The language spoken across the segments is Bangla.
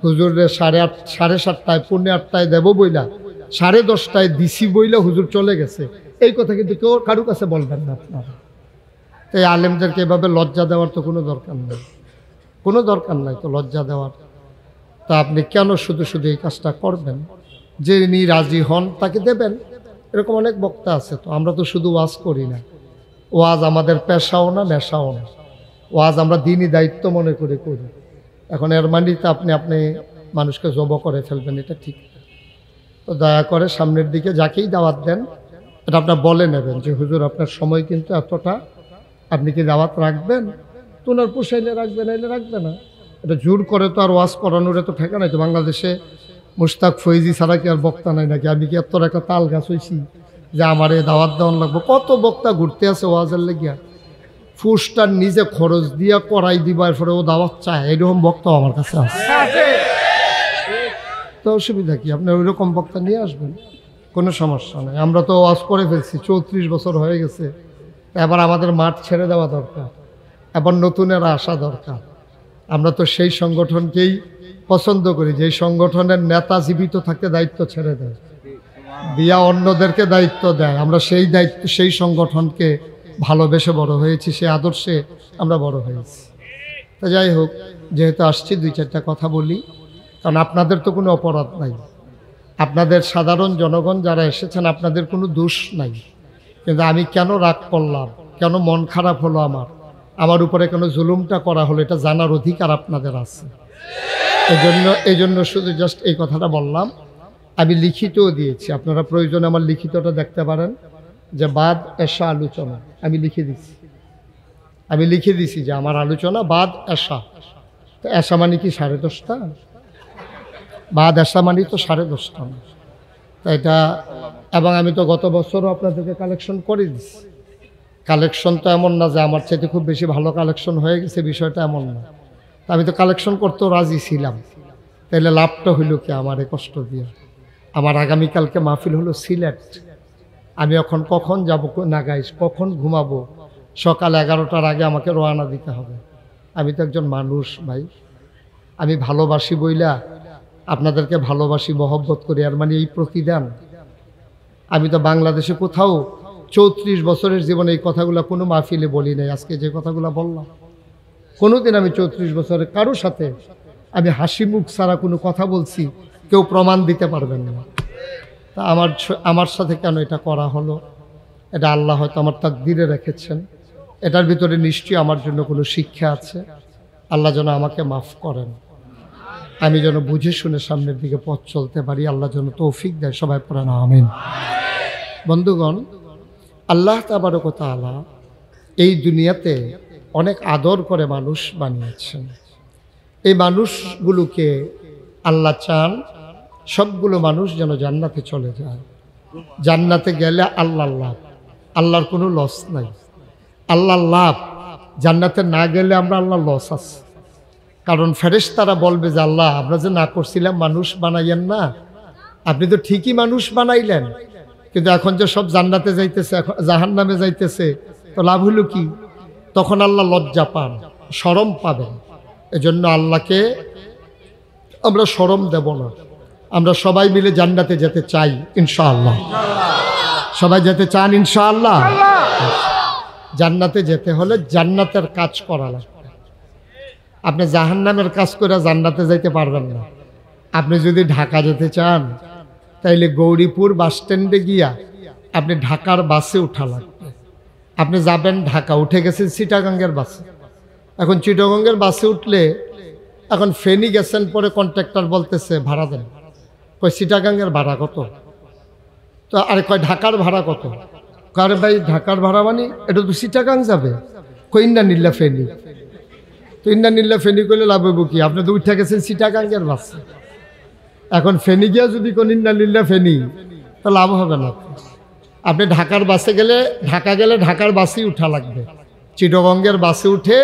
হুজুরে 8:30 7:30 পৌনে 8টায় দেব বইলা 10:30টায় দিছি বইলা হুজুর চলে গেছে, এই কথা কিন্তু কেউ কারু কাছে বলবেন না আপনারা। এই আলেমদেরকে এভাবে লজ্জা দেওয়ার তো কোনো দরকার নেই, কোনো দরকার নাই তো লজ্জা দেওয়ার। তা আপনি কেন শুধু শুধু এই কাজটা করবেন? যে যিনি রাজি হন তাকে দেবেন। এরকম অনেক বক্তা আছে। তো আমরা তো শুধু ওয়াজ করি না, ওয়াজ আমাদের পেশাও না নেশাও না, ওয়াজ আমরা দিনই দায়িত্ব মনে করে করি। এখন এর মানিতে আপনি মানুষকে জব করে ফেলবেন, এটা ঠিক না। তো দয়া করে সামনের দিকে যাকেই দাওয়াত দেন এটা আপনার বলে নেবেন যে হুজুর আপনার সময় কিন্তু এতটা, আপনি কি দাওয়াত রাখবেন? তো ওনার পোষাইলে রাখবে, নাইলে রাখবে না। এটা জোর করে তো আর ওয়াজ করানোর এত ঠেকা নাই তো। বাংলাদেশে মুশতাক ফৈজি ছাড়া কি আর বক্তা নাই নাকি? আমি কি এত একটা তাল গাছ হয়েছি যে আমার এই দাওয়াত দেওয়ান লাগবো? কত বক্তা ঘুরতে আছে ওয়াজের লেগিয়া, ফুসটার নিজে খরচ দিয়া করাই দিবা, এরপরে ও দাওয়াত চায়, এরকম বক্তা আমার কাছে আছে। তো অসুবিধা কি? আপনি ওই রকম বক্তা নিয়ে আসবেন, কোনো সমস্যা নেই। আমরা তো ওয়াজ করে ফেলছি, 34 বছর হয়ে গেছে। এবার আমাদের মাঠ ছেড়ে দেওয়া দরকার, এবার নতুনেরা আসা দরকার। আমরা তো সেই সংগঠনকেই পছন্দ করি যেই সংগঠনের নেতা জীবিত থাকতে দায়িত্ব ছেড়ে দেয়, দিয়া অন্যদেরকে দায়িত্ব দেয়। আমরা সেই দায়িত্ব, সেই সংগঠনকে ভালোবেসে বড় হয়েছি, সেই আদর্শে আমরা বড় হয়েছি। তো যাই হোক, যেহেতু আসছি 2-4টা কথা বলি, কারণ আপনাদের তো কোনো অপরাধ নাই। আপনাদের সাধারণ জনগণ যারা এসেছেন, আপনাদের কোনো দোষ নাই। কিন্তু আমি কেন রাগ করলাম, কেন মন খারাপ হলো, আমার উপরে কেন জুলুমটা করা হলো, এটা জানার অধিকার আপনাদের আছে। এই জন্য শুধু জাস্ট এই কথাটা বললাম। আমি লিখিতও দিয়েছি, আপনারা প্রয়োজনে আমার লিখিতটা দেখতে পারেন, যে বাদ এশা আলোচনা আমি লিখে দিছি যে আমার আলোচনা বাদ এশা। তো এশা মানে কি 10:30টা? বাদ এশা মানে তো 10:30টা না। তা এটা, এবং আমি তো গত বছরও আপনাদেরকে কালেকশন করে দিছি। কালেকশন তো এমন না যে আমার চাইতে খুব বেশি ভালো কালেকশন হয়ে গেছে, বিষয়টা এমন না। তা আমি তো কালেকশন করতেও রাজি ছিলাম। তাইলে লাভটা হইল কি আমার এই কষ্ট দিয়ে? আমার আগামীকালকে মাহফিল হলো সিলেট। আমি এখন কখন যাব না গাইস, কখন ঘুমাবো? সকাল 11টার আগে আমাকে রওনা দিতে হবে। আমি তো একজন মানুষ ভাই, আমি ভালোবাসি বইলা আপনাদেরকে ভালোবাসি, মহব্বত করি, আর মানে এই প্রতিদান? আমি তো বাংলাদেশে কোথাও 34 বছরের জীবনে এই কথাগুলো কোনো মাহফিলে বলি নাই। আজকে যে কথাগুলো বললাম, কোনোদিন আমি 34 বছরে কারোর সাথে আমি হাসি মুখ ছাড়া কোনো কথা বলছি কেউ প্রমাণ দিতে পারবেন না। তা আমার সাথে কেন এটা করা হলো? এটা আল্লাহ হয়তো আমার তাকদীরে রেখেছেন। এটার ভিতরে নিশ্চয়ই আমার জন্য কোনো শিক্ষা আছে। আল্লাহ যেন আমাকে মাফ করেন, আমি যেন বুঝে শুনে সামনের দিকে পথ চলতে পারি। আল্লাহ যেন তৌফিক দেয়। সবাই পড়েন আমিন। বন্ধুগণ, আল্লাহ তাবারক ওয়া তাআলা এই দুনিয়াতে অনেক আদর করে মানুষ বানিয়েছেন। এই মানুষগুলোকে আল্লাহ চান সবগুলো মানুষ যেন জান্নাতে চলে যায়। জান্নাতে গেলে আল্লাহর লাভ, আল্লাহর কোনো লস নাই। আল্লাহর লাভ, জান্নাতে না গেলে আমরা আল্লাহর লস আছে। কারণ ফেরেশতারা বলবে যে আল্লাহ, আমরা যে না করছিলাম মানুষ বানাইয়েন না, আপনি তো ঠিকই মানুষ বানাইলেন, কিন্তু এখন যে সব জান্নাতে যাইতেছে, এখন জাহান্নামে যাইতেছে, তো লাভ হলো কি? তখন আল্লাহ লজ্জা পান, শরম পাবেন। এজন্য আল্লাহকে আমরা শরম দেব না। আমরা সবাই মিলে জান্নাতে যেতে চাই ইনশাআল্লাহ। সবাই যেতে চান ইনশাআল্লাহ? জান্নাতে যেতে হলে জান্নাতের কাজ করা লাগবে। আপনি জাহান্নামের কাজ করে জান্নাতে যাইতে পারবেন না। আপনি যদি ঢাকা যেতে চান, তাইলে গৌরীপুর বাস স্ট্যান্ডে গিয়া আপনি ঢাকার বাসে উঠা লাগবে। আপনি যাবেন ঢাকা, উঠে গেছেন চিটাগাঙ্গের বাসে। এখন চিটাগাঙ্গের বাসে উঠলে, এখন ফেনী গেছেন, পরে কন্ট্রাক্টর বলতেছে ভাড়া দেন। কয় চিটাগাঙ্গের ভাড়া কত? তো আরে কয় ঢাকার ভাড়া কত? কারে ভাই ঢাকার ভাড়া মানে এটা তো চিটাগাং যাবে। কই ইন্না নিল্লা ফেনী। তো ইন্না নিল্লা ফেনী করলে লাভ হইব কি? আপনি তো উঠে গেছেন চিটাগাঙ্গের বাসে। এখন ফেনী গিয়া যদি কোন ইন্না নিল্লা ফেনী, তো লাভ হবে না। আপনি ঢাকার বাসে গেলে, ঢাকা গেলে ঢাকার বাসেই উঠা লাগবে। চিটাগঙ্গের বাসে উঠে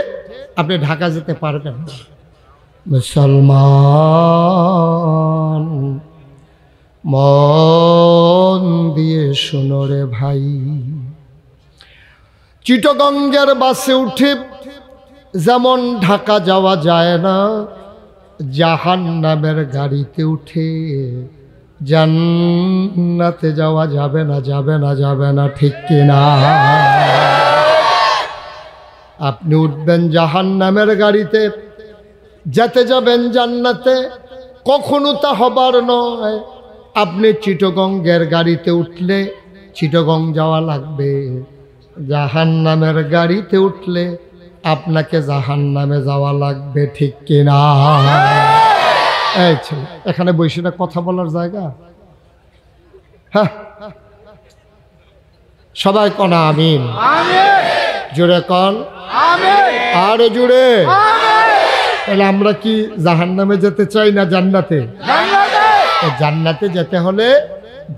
আপনি ঢাকা যেতে পারবেন না। মুসলমান মন দিয়ে শোনো রে ভাই, চিটাগঙ্গের বাসে উঠে যেমন ঢাকা যাওয়া যায় না, জাহান্নামের গাড়িতে উঠে জান্নাতে যাওয়া যাবে না, যাবে না, যাবে না, ঠিক কিনা? আপনি উঠবেন জাহান্নামের গাড়িতে, যেতে যাবেন জান্নাতে, কখনো তা হবার নয়। আপনি চিটগঙ্গের গাড়িতে উঠলে চিটগং যাওয়া লাগবে, জাহান্নামের গাড়িতে উঠলে আপনাকে জাহান্নামে যাওয়া লাগবে, ঠিক কিনা? এই ছেলে, এখানে বসে না কথা বলার জায়গা? হ্যাঁ, সবাই কন আমিন, জোরে কন আর জোরে। তাহলে আমরা কি জাহান্নামে যেতে চাই না জান্নাতে? জান্নাতে যেতে হলে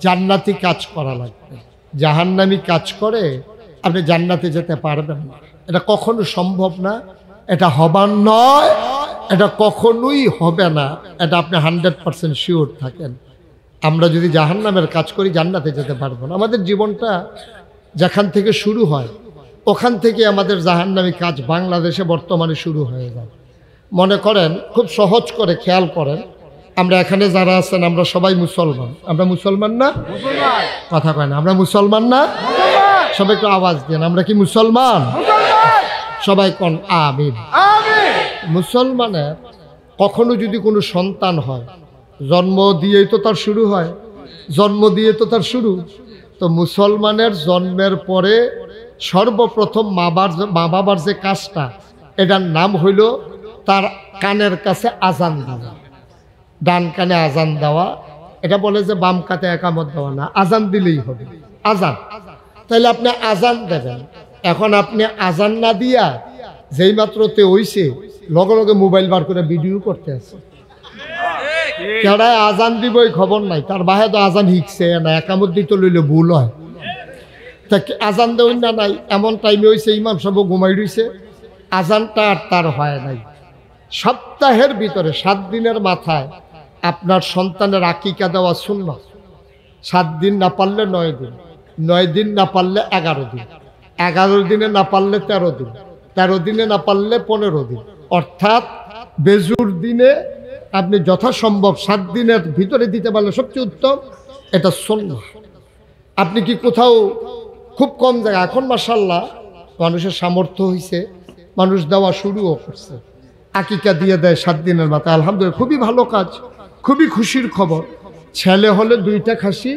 জান্নাতি কাজ করা লাগবে। জাহান্নামী কাজ করে আপনি জান্নাতে যেতে পারবেন না, এটা কখনো সম্ভব না, এটা হবার নয়, এটা কখনোই হবে না, এটা আপনি 100% শিওর থাকেন। আমরা যদি জাহান্নামের কাজ করি জান্নাতে যেতে পারবো না। আমাদের জীবনটা যেখান থেকে শুরু হয় ওখান থেকে আমাদের জাহান্নামী কাজ বাংলাদেশে বর্তমানে শুরু হয়ে যায়। মনে করেন, খুব সহজ করে খেয়াল করেন, আমরা এখানে যারা আছেন আমরা সবাই মুসলমান। আমরা মুসলমান না? কথা কয় না, আমরা মুসলমান না? সবাই একটু আওয়াজ দেন, আমরা কি মুসলমান? সবাই কোন আমিন। মুসলমানের কখনো যদি কোনো সন্তান হয়, জন্ম দিয়েই তো তার শুরু হয়, জন্ম দিয়ে তো তার শুরু। তো মুসলমানের জন্মের পরে সর্বপ্রথম মা বাবার যে কাজটা, এটার নাম হইল তার কানের কাছে আজান দেওয়া, ডান কানে আজান দেওয়া। এটা বলে যে বাম কাতে একামত দেওয়া না, আজান দিলেই হবে, আজান। তাহলে আপনি আজান দেবেন। এখন আপনি আজান না দিয়া যেই মাত্র তে হইছে লগে লগে মোবাইল বার করে ভিডিও করতে আছে। কেডায় আজান দিবই খবর নাই, তার বাহে তো আজান হিকছে না, একামত দিতে লইলে ভুল হয়। তা আজান দেওয়ার না নাই, এমন টাইমে হয়েছে ইমাম সাহেব ঘুমাই রইছে, আজানটা আর তার হয় নাই। সপ্তাহের ভিতরে 7 দিনের মাথায় আপনার সন্তানের আকিকা দেওয়া সুন্নাত। 7 দিন না পারলে 9 দিন, 9 দিন না পারলে 11 দিন, 11 দিনে না পারলে 13 দিন, 13 দিনে না পারলে 15 দিন, অর্থাৎ বেজুর দিনে আপনি যথাসম্ভব 7 দিনের ভিতরে দিতে পারলে সবচেয়ে উত্তম। এটা সুন্নাহ। আপনি কি কোথাও, খুব কম জায়গা, এখন মাশাআল্লাহ মানুষের সামর্থ্য হয়েছে, মানুষ দেওয়া শুরুও করছে, আকিকা দিয়ে দেয় 7 দিনের মাথায়। আলহামদুলিল্লাহ, খুবই ভালো কাজ, খুবই খুশির খবর। ছেলে হলে 2টা খাসি,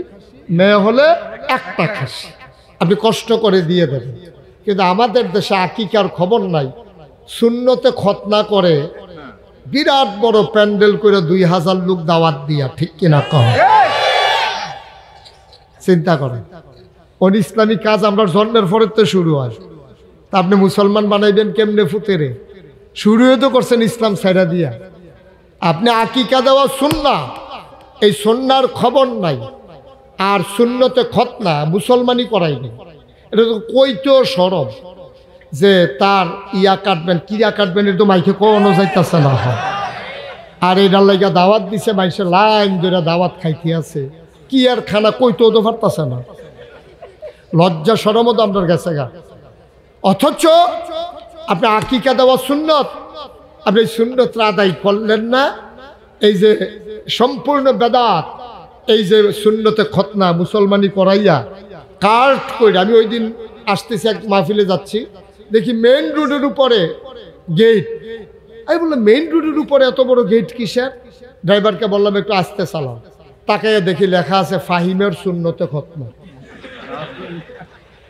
মেয়ে হলে 1টা খাসি, আপনি কষ্ট করে দিয়ে দেবেন। কিন্তু আমাদের দেশে আকিকার খবর নাই, সুন্নতে খতনা করে বিরাট বড় প্যান্ডেল করে 2000 লোক দাওয়াত দিয়া, ঠিক কিনা কহ? চিন্তা করেন, কোন ইসলামী কাজ আমরা জন্মের পরে তো শুরু হয়, তা আপনি মুসলমান বানাইবেন কেমনে? ফুতেরে শুরুও তো করছেন ইসলাম ছাইরা দিয়া। আপনি আকিকা দেওয়া সুন্নাহ, এই সুন্নাহর খবর নাই, আর সুন্নতে খতনা মুসলমানই করাইনি। এটা তো কইতো সরব যে তার ইয়া কাটবেন, কিরা কাটবেন, এটা তো মাইকে কোনো যাইতেছে না। আর এটার লাগা দাওয়াত দিছে, মাইসে লাইন ধরে দাওয়াত খাইতে আছে, কি আর খানা কইতো তো পারতেছে না। লজ্জা শরমও তো আপনার গেছে গা। অথচ আপনি আকিকা দেওয়া সুন্নত, আপনি সুন্নতরা আদায় করলেন না। এই যে সম্পূর্ণ বেদাত, এই যে সুন্নতে খতনা মুসলমানি করাইয়া কার্ড করে। আমি ওই দিন আসতেছি, এক মাহফিলে যাচ্ছি, দেখি মেইন রোডের উপরে গেট। আমি বললাম মেইন রোডের উপরে এত বড় গেট কিসের? ড্রাইভারকে বললাম একটু আসতে চালাও। তাকে দেখি লেখা আছে ফাহিমের সুন্নতে খতনা,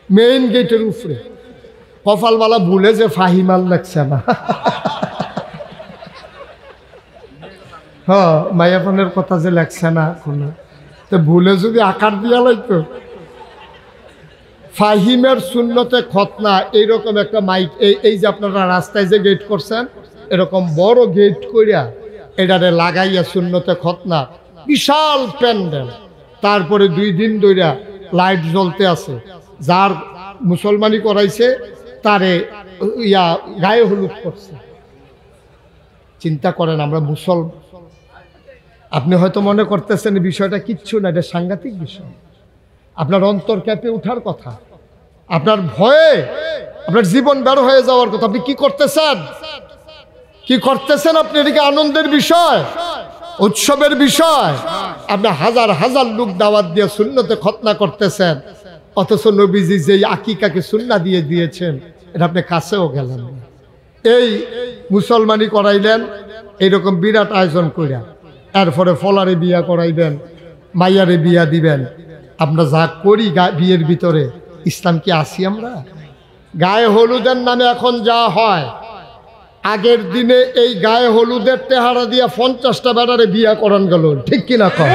মেইন গেটের উপরে। কপালওয়ালা ভুলে যে ফাহিমাল লেখছে না। হ্যাঁ, মায়াপনের কথা যে লেখছে না কোনো, তো ভুলে যদি আকার দিয়া লাগতো। ফাহিমের সুন্নতে খতনা এইরকম একটা মাইক, এই যে আপনারা রাস্তায় যে গেট করছেন, এরকম বড় গেট করিয়া এটারে লাগাইয়া সুন্নতে খতনা, বিশাল প্যান্ডেল। তারপরে 2 দিন ধরে লাইট জ্বলতে আছে। যার মুসলমানি করাইছে তারে ইয়া গায়ে হলুদ করছে। চিন্তা করেন, আমরা মুসলমান। আপনি হয়তো মনে করতেছেন বিষয়টা কিচ্ছু না, এটা সাংঘাতিক বিষয়। আপনার অন্তর ক্যাপে উঠার কথা, আপনার ভয়ে আপনার জীবন বের হয়ে যাওয়ার কথা। আপনি কি করতেছেন? কি করতেছেন আপনি? এটা কি আনন্দের বিষয়, উৎসবের বিষয়? আপনি হাজার হাজার লোক দাওয়াত দিয়ে সুন্নতে খতনা করতেছেন, অথচ নবীজি যেই আকিকাকে সুন্না দিয়ে দিয়েছেন এটা আপনি কাছেও গেলেন না। এই মুসলমানি করাইলেন এইরকম বিরাট আয়োজন করিয়া, এরপরে ফলারে বিয়া করাইবেন, মাইয়ারে বিয়া দিবেন। আমরা যা করি বিয়ের ভিতরে, ইসলাম কি আসি আমরা? গায়ে হলুদের নামে এখন যা হয়, আগের দিনে এই গায়ে হলুদের টেহারা দিয়া 50টা বেড়ারে বিয়া করান গেল, ঠিক কিনা কর?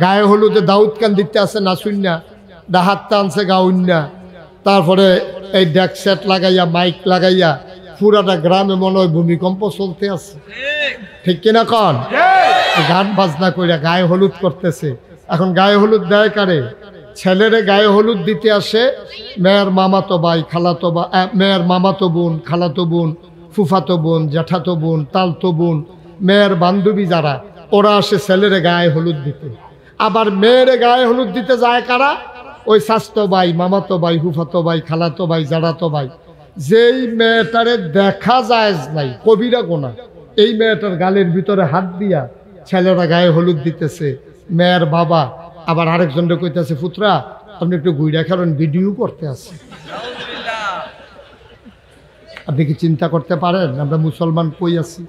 গায়ে হলুদে দাউদ কান দিতে আছে না শুননা, ডাহাতটা আনছে গাউন্না, তারপরে এই ডেক সেট লাগাইয়া মাইক লাগাইয়া পুরাটা গ্রামে মনে হয় ভূমিকম্প চলতে আছে, ঠিক কিনা কন? গান বাজনা কইরা গায়ে হলুদ করতেছে। এখন গায়ে হলুদ দেয় কারে? ছেলেরে গায়ে হলুদ দিতে আসে মেয়ের মামাতো ভাই, খালাতো বা মেয়ের মামাতো বোন, খালাতো বোন, ফুফাতো বোন, জ্যাঠাতো বোন, তালতো বোন, মেয়ের বান্ধবী যারা, ওরা আসে ছেলেরে গায়ে হলুদ দিতে। আবার মেয়েরে গায়ে হলুদ দিতে যায় কারা? ওই স্বাস্থ্য ভাই, মামাতো ভাই, ফুফাতো ভাই, খালাতো ভাই, জাড়াতো ভাই। যেই মেয়েটারে দেখা যায় নাই, কবিরা গোনা, এই মেয়েটার গালের ভিতরে হাত দিয়া ছেলেরা গায়ে হলুদ দিতেছে। মেয়ের বাবা আবার আরেকজনকে কইতেছে, পুত্রা আপনি একটু গুইরা খেলেন, ভিডিও করতে আছে। আপনি কি চিন্তা করতে পারেন আমরা মুসলমান কই আছি?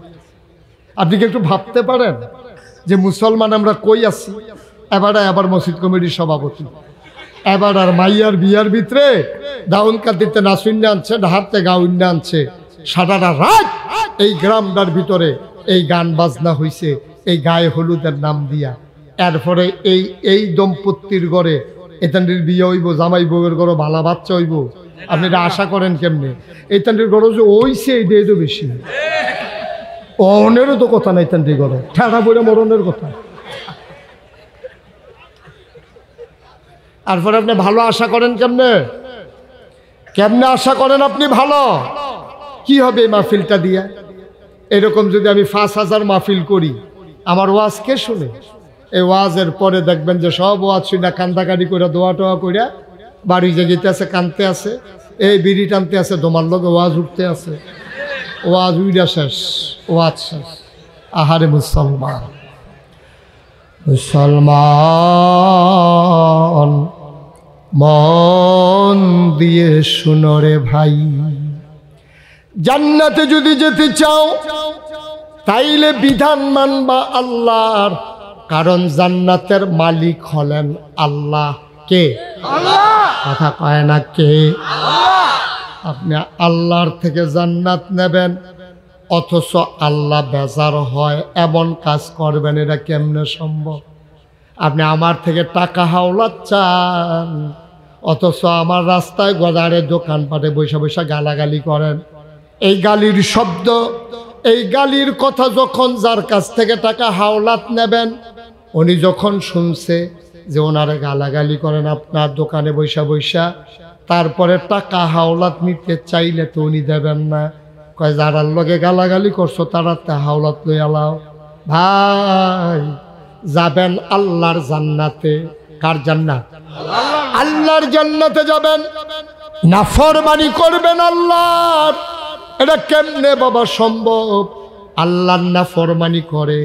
আপনি কি একটু ভাবতে পারেন যে মুসলমান আমরা কই আছি? আবার মসজিদ কমিটির সভাপতি, এবার আর মাইয়ার বিয়ার ভিতরে দাউন কাদিতে নাসুন্না আনছে, ডাহাতে গাউন্না আনছে, সারাটা রাত এই গ্রামটার ভিতরে এই গান বাজনা হইছে এই গায়ে হলুদের নাম দিয়া। এরপরে এই দম্পতির ঘরে এতানটির বিয়ে হইব, জামাই বউয়ের ঘরে ভালো বাচ্চা হইব। আপনি এটা আশা করেন কেমনে? এতানটির ঘরে যে ওইছে এইটাই তো বেশি, অনেরও তো কথা নাই, এতানটির ঘরে ঠেড়া বইরা মরণের কথা। তারপরে আপনি ভালো আশা করেন কেমনে? কেমনে আশা করেন আপনি ভালো? কি হবে এই মাহফিলটা দিয়া? এরকম যদি আমি 5000 মাহফিল করি, আমার ওয়াজ কে শুনে? এই ওয়াজের পরে দেখবেন যে সব ওয়াজ শুনে কান্দাকাটি করে দোয়া টোয়া করে বাড়ি যেতে আছে, কানতে আছে, এই বিড়ি টানতে আছে, তোমার লোক ওয়াজ উঠতে আছে, ওয়াজ উইডা শেষ, ওয়াজ শেষ। আহারে মুসলমান, মুসলমান মন দিয়ে শুনো রে ভাই, জান্নাতে যদি যেতে চাও তাইলে বিধান মানবা আল্লাহর, কারণ জান্নাতের মালিক হলেন আল্লাহ। কে? আল্লাহ। কথা কয় না কে? আল্লাহ। আপনি আল্লাহর থেকে জান্নাত নেবেন, অথচ আল্লাহ বেজার হয় এমন কাজ করবেন, এটা কেমনে সম্ভব? আপনি আমার থেকে টাকা হাওলাত চান, অথচ আমার রাস্তায় গদারে দোকানপাটে বৈশা বৈশা গালাগালি করেন। এই গালির শব্দ, এই গালির কথা যখন যার কাছ থেকে টাকা হাওলাত নেবেন, উনি যখন শুনছে যে ওনারে গালাগালি করেন আপনার দোকানে বৈশা বৈশা, তারপরে টাকা হাওলাত নিতে চাইলে তো উনি দেবেন না। কয় যারার লগে গালাগালি করছো তারা তা হাওলাত লই আলাও। ভাই যাবেন আল্লাহর জান্নাতে। কার জান্নাত? আল্লাহর জান্নাতে যাবেন, নাফরমানি করবেন আল্লাহর। এটা কেমনে বাবা সম্ভব? আল্লাহর নাফরমানি করে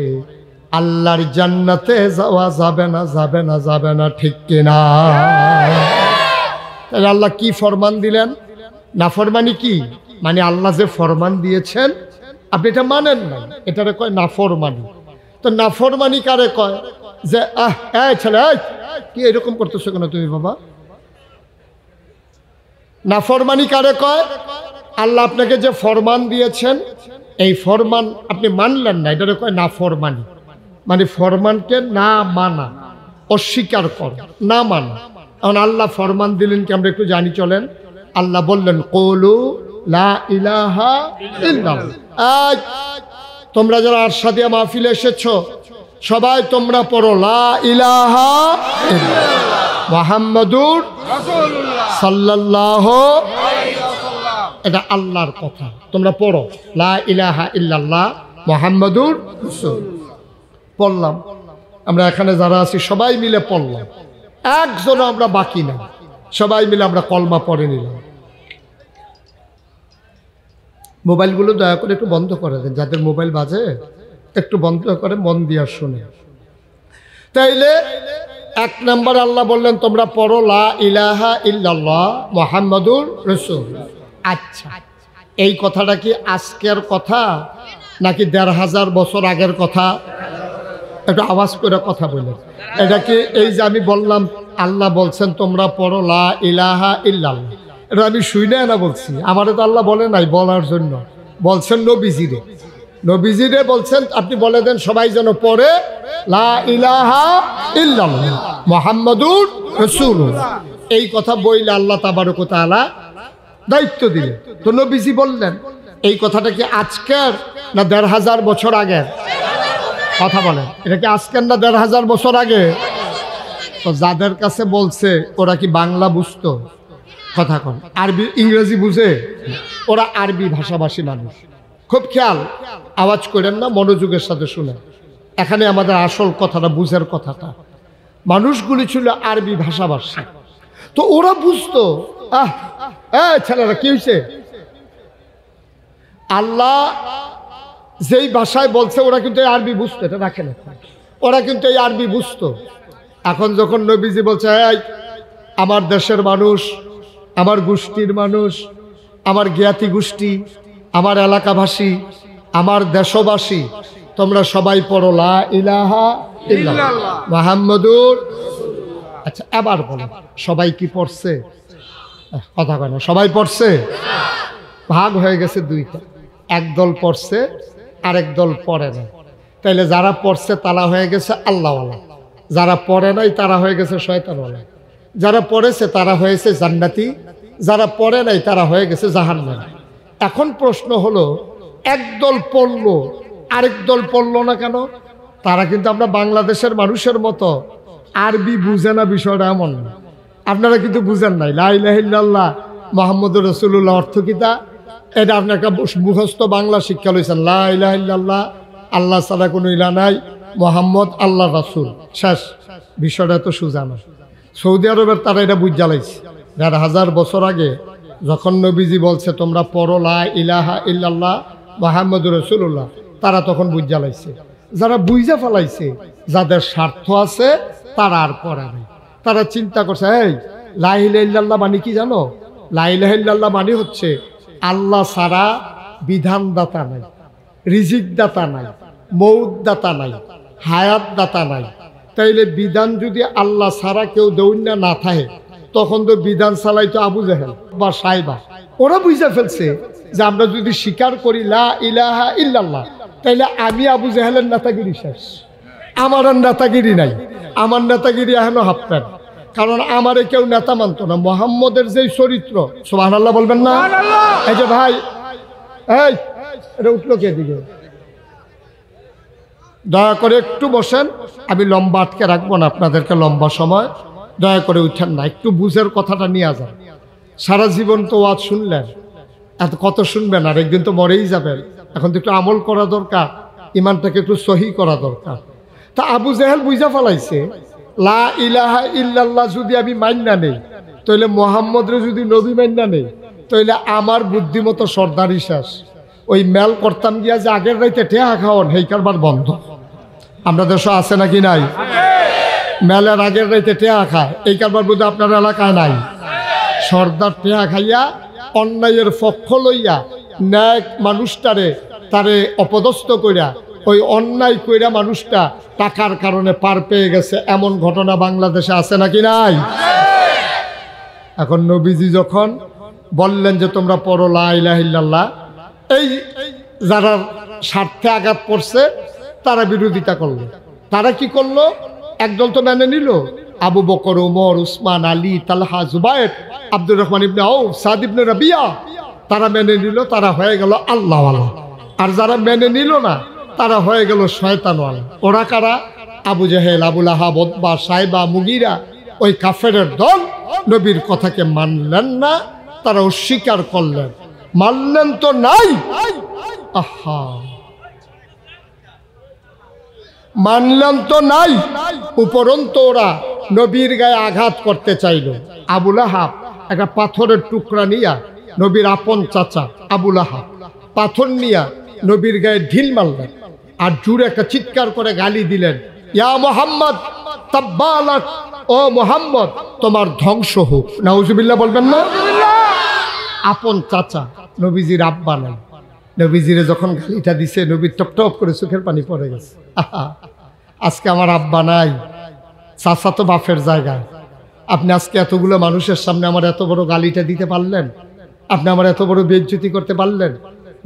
আল্লাহর জান্নাতে যাওয়া যাবে না, যাবে না, যাবে না, ঠিক কিনা? তাহলে আল্লাহ কি ফরমান দিলেন? নাফরমানি কি মানে? আল্লাহ যে ফরমান দিয়েছেন আপনি এটা মানেন না, এটারে কয় নাফরমানি। তো নাফরমানি কারে কয়? যে এই ছেলে কি এরকম করতেছো কেন তুমি বাবা? নাফরমানি কারে কয়? আল্লাহ আপনাকে যে ফরমান দিয়েছেন এই ফরমান আপনি মানলেন না, এটারে কয় নাফরমানি। মানে ফরমানকে না মানা, অস্বীকার কর, না মানা। এখন আল্লাহ ফরমান দিলেন কি আমরা একটু জানি চলেন। আল্লাহ বললেন কওলু লা ইলাহা ইল্লাল্লাহ। তোমরা যারা আরশাদিয়া মাহফিলে এসেছো সবাই তোমরা পড়ো লা ইলাহা ইল্লাল্লাহ মুহাম্মাদুর রাসূলুল্লাহ সাল্লাল্লাহু আলাইহি ওয়াসাল্লাম। এটা আল্লাহর কথা, তোমরা পড়ো লা ইলাহা ইল্লাল্লাহ মুহাম্মাদুর রাসূলুল্লাহ। পড়লাম আমরা, এখানে যারা আছি সবাই মিলে পড়লাম, একজনও আমরা বাকি না, সবাই মিলে আমরা কলমা পড়ে নিলাম। মোবাইলগুলো দয়া করে একটু বন্ধ করে দেন, যাদের মোবাইল বাজে একটু বন্ধ করে মন দিয়ে শুনে। তাইলে 1 নম্বর আল্লাহ বললেন তোমরা পড়ো লা ইলাহা ইল্লাল্লাহ মুহাম্মাদুর রাসূল। আচ্ছা, এই কথাটা কি আজকের কথা নাকি ১৫০০ বছর আগের কথা? একটু আওয়াজ করে কথা বলেন। এটা কি এই যে আমি বললাম আল্লাহ বলছেন তোমরা পড়ো লা ইলাহা ইল্লাল্লাহ, এটা আমি শুনে না বলছি? আমারে তো আল্লাহ বলে নাই বলার জন্য, বলছেন নবীজিরে। নবীজিরে বলছেন আপনি বলে দেন সবাই যেন পড়ে লা ইলাহা ইল্লাল্লাহ মুহাম্মাদুর রাসূলুল্লাহ। এই কথা বইলে আল্লাহ তাবারক ওয়া তাআলা দায়িত্ব দিলেন। তো নবীজি বললেন এই কথাটা কি আজকের না ১৫০০ বছর আগের? কথা বলেন, এটা কি আজকের না ১৫০০ বছর আগে? তো যাদের কাছে বলছে ওরা কি বাংলা বুঝতো? কথা কন, আরবি ইংরেজি বুঝে? ওরা আরবি ভাষাভাষী মানুষ। খুব খেয়াল, আওয়াজ করেন না, মনোযোগের সাথে শুনেন। এখানে আমাদের আসল কথাটা, বুঝের কথাটা। মানুষগুলি ছিল আরবি ভাষাভাষী, তো ওরা বুঝতো ছেলেরা কি হয়েছে, আল্লাহ যেই ভাষায় বলছে ওরা কিন্তু এই আরবি বুঝতো। এটা রাখেন, ওরা কিন্তু এই আরবি বুঝতো। এখন যখন নবীজি বলছে এই আমার দেশের মানুষ, আমার গোষ্ঠীর মানুষ, আমার জ্ঞাতি গোষ্ঠী, আমার এলাকাবাসী, আমার দেশবাসী, তোমরা সবাই পড়ো লা ইলাহা ইল্লাল্লাহ মুহাম্মাদুর। আচ্ছা এবার বলো সবাই কি পড়ছে? কথা কয় না, সবাই পড়ছে? ভাগ হয়ে গেছে দুইটা, একদল পড়ছে আরেক দল পড়ে না। তাইলে যারা পড়ছে তারা হয়ে গেছে আল্লাহওয়ালা, যারা পড়ে নাই তারা হয়ে গেছে শয়তানওয়ালা। যারা পড়েছে তারা হয়েছে জান্নাতি, যারা পড়ে নাই তারা হয়ে গেছে জাহান্নামী। এখন প্রশ্ন হলো একদল পড়লো আরেক দল পড়লো না কেন? তারা কিন্তু আমরা বাংলাদেশের মানুষের মতো আরবি বুঝে না, বিষয়টা এমন না। আপনারা কিন্তু বুঝেন নাই লা ইলাহা ইল্লাল্লাহ মুহাম্মাদুর রাসূলুল্লাহ অর্থ কিতা, এটা আপনি একটা মুখস্থ বাংলা শিক্ষা লইছেন। লা ইলাহা ইল্লাল্লাহ আল্লাহ ছাড়া কোনো ইলাহ নাই, মুহাম্মদ আল্লাহ রাসূল, শেষ। বিষয়টা তো সোজা না। সৌদি আরবের তারা এটা বুঝা লাইছে। ১৫০০ বছর আগে যখন নবীজি বলছে তোমরা পড়ো লা ইলাহা ইল্লাল্লাহ মুহাম্মাদুর রাসূলুল্লাহ, তারা তখন বুঝা লাইছে। যারা বুঝা ফেলাইছে, যাদের স্বার্থ আছে, তারা আর পড়ে নাই। তারা চিন্তা করছে এই লা ইলাহা ইল্লাল্লাহ মানে কি জানো? লা ইলাহা ইল্লাল্লাহ মানে হচ্ছে আল্লাহ ছাড়া বিধানদাতা নাই, রিজিক দাতা নাই, মৌত দাতা নাই, হায়াত দাতা নাই। তাইলে বিধান যদি আল্লাহ ছাড়া কেউ দৌড়না না থাকে, তখন তো বিধান চালাইতো আবু জাহেল বা সাইবা। ওরা বুঝে ফেলছে যে আমরা যদি স্বীকার করি লা ইলাহা ইল্লাল্লাহ, তাইলে আমি আবু জাহেলের নেতাগিরি শেষ, আমার আর নেতাগিরি নাই, আমার নেতাগিরি এখনো হাফপ্যান্ট। কারণ আমারে কেউ নেতা মানতো না। মুহাম্মদের যেই চরিত্র, সুবহানাল্লাহ বলবেন না? এই যে ভাই, এই এটা উঠলো কে দিকে? দয়া করে একটু বসেন, আমি লম্বা আটকে রাখবো না আপনাদেরকে লম্বা সময়। দয়া করে উঠেন না, একটু বুঝের কথাটা নিয়ে যান। সারা জীবন তো ওয়াজ শুনলেন, এত কত শুনবেন, আর একদিন তো মরেই যাবেন। এখন তো একটু আমল করা দরকার, ইমানটাকে একটু সহি করা দরকার। তা আবু জাহেল বুঝা ফেলাইছে লা ইলাহা ইল্লাল্লাহ যদি আমি মান্না নেই, তাইলে মুহাম্মদরে যদি নবী মান্না নেই, তাইলে আমার বুদ্ধিমতো সর্দারি শেষ। ওই মেল করতাম গিয়া যে আগের রাইতে টেহা খাওয়ান, সেই কারবার বন্ধ। আমরা দেশে আছে নাকি নাই? মেলের আগের রাইতে টেহা খায়, এই কারবার বোধ আপনার এলাকায় নাই। সর্দার টেহা খাইয়া অন্যায়ের পক্ষ লইয়া ন্যায় মানুষটারে তারে অপদস্থ কইরা, ওই অন্যায় কইরা মানুষটা টাকার কারণে পার পেয়ে গেছে, এমন ঘটনা বাংলাদেশে আছে নাকি নাই? এখন নবীজি যখন বললেন যে তোমরা পড়ো লা ইলাহা ইল্লাল্লাহ, এই যারা স্বার্থে আঘাত পড়ছে তারা বিরোধিতা করলো। তারা কি করলো? একদল তো মেনে নিল, আবু বকর, ওমর, উসমান, আলী, তালহা, জুবায়ের, আব্দুর রহমান ইবনে আউফ, সাদ ইবনে রাবিয়া, তারা মেনে নিল, তারা হয়ে গেল আল্লাহওয়ালা। আর যারা মেনে নিল না, তারা হয়ে গেল শয়তানওয়ালা। ওরা কারা? আবু জাহেল, আবু লাহাব, উতবা, সাইবা, মুগিরা, ওই কাফেরের দল নবীর কথাকে মানলেন না, তারা অস্বীকার করলেন। মানলেন তো নাই, আহা মানলেন তো নাই, উপরন্ত ওরা নবীর গায়ে আঘাত করতে চাইল। আবু লাহাব একটা পাথরের টুকরা নিয়া, নবীর আপন চাচা আবু লাহাব, পাথর নিয়া নবীর গায়ে ঢিল মারলেন আর জুড়ে একটা চিৎকার করে গালি দিলেন, ইয়া মুহাম্মদ তাব্বালাক, ও মুহাম্মদ তোমার ধ্বংস হোক। নাউজুবিল্লাহ বলবেন না? আপন চাচা, নবীজির আব্বা নাই, নবীজিরে যখন গালিটা দিছে নবীর টপ টপ করে চোখের পানি পড়ে গেছে। আহা, আজকে আমার আব্বা নাই, চাচা তো বাপের জায়গায়, আপনি আজকে এতগুলো মানুষের সামনে আমার এত বড় গালিটা দিতে পারলেন, আপনি আমার এত বড় বেইজ্জতি করতে পারলেন।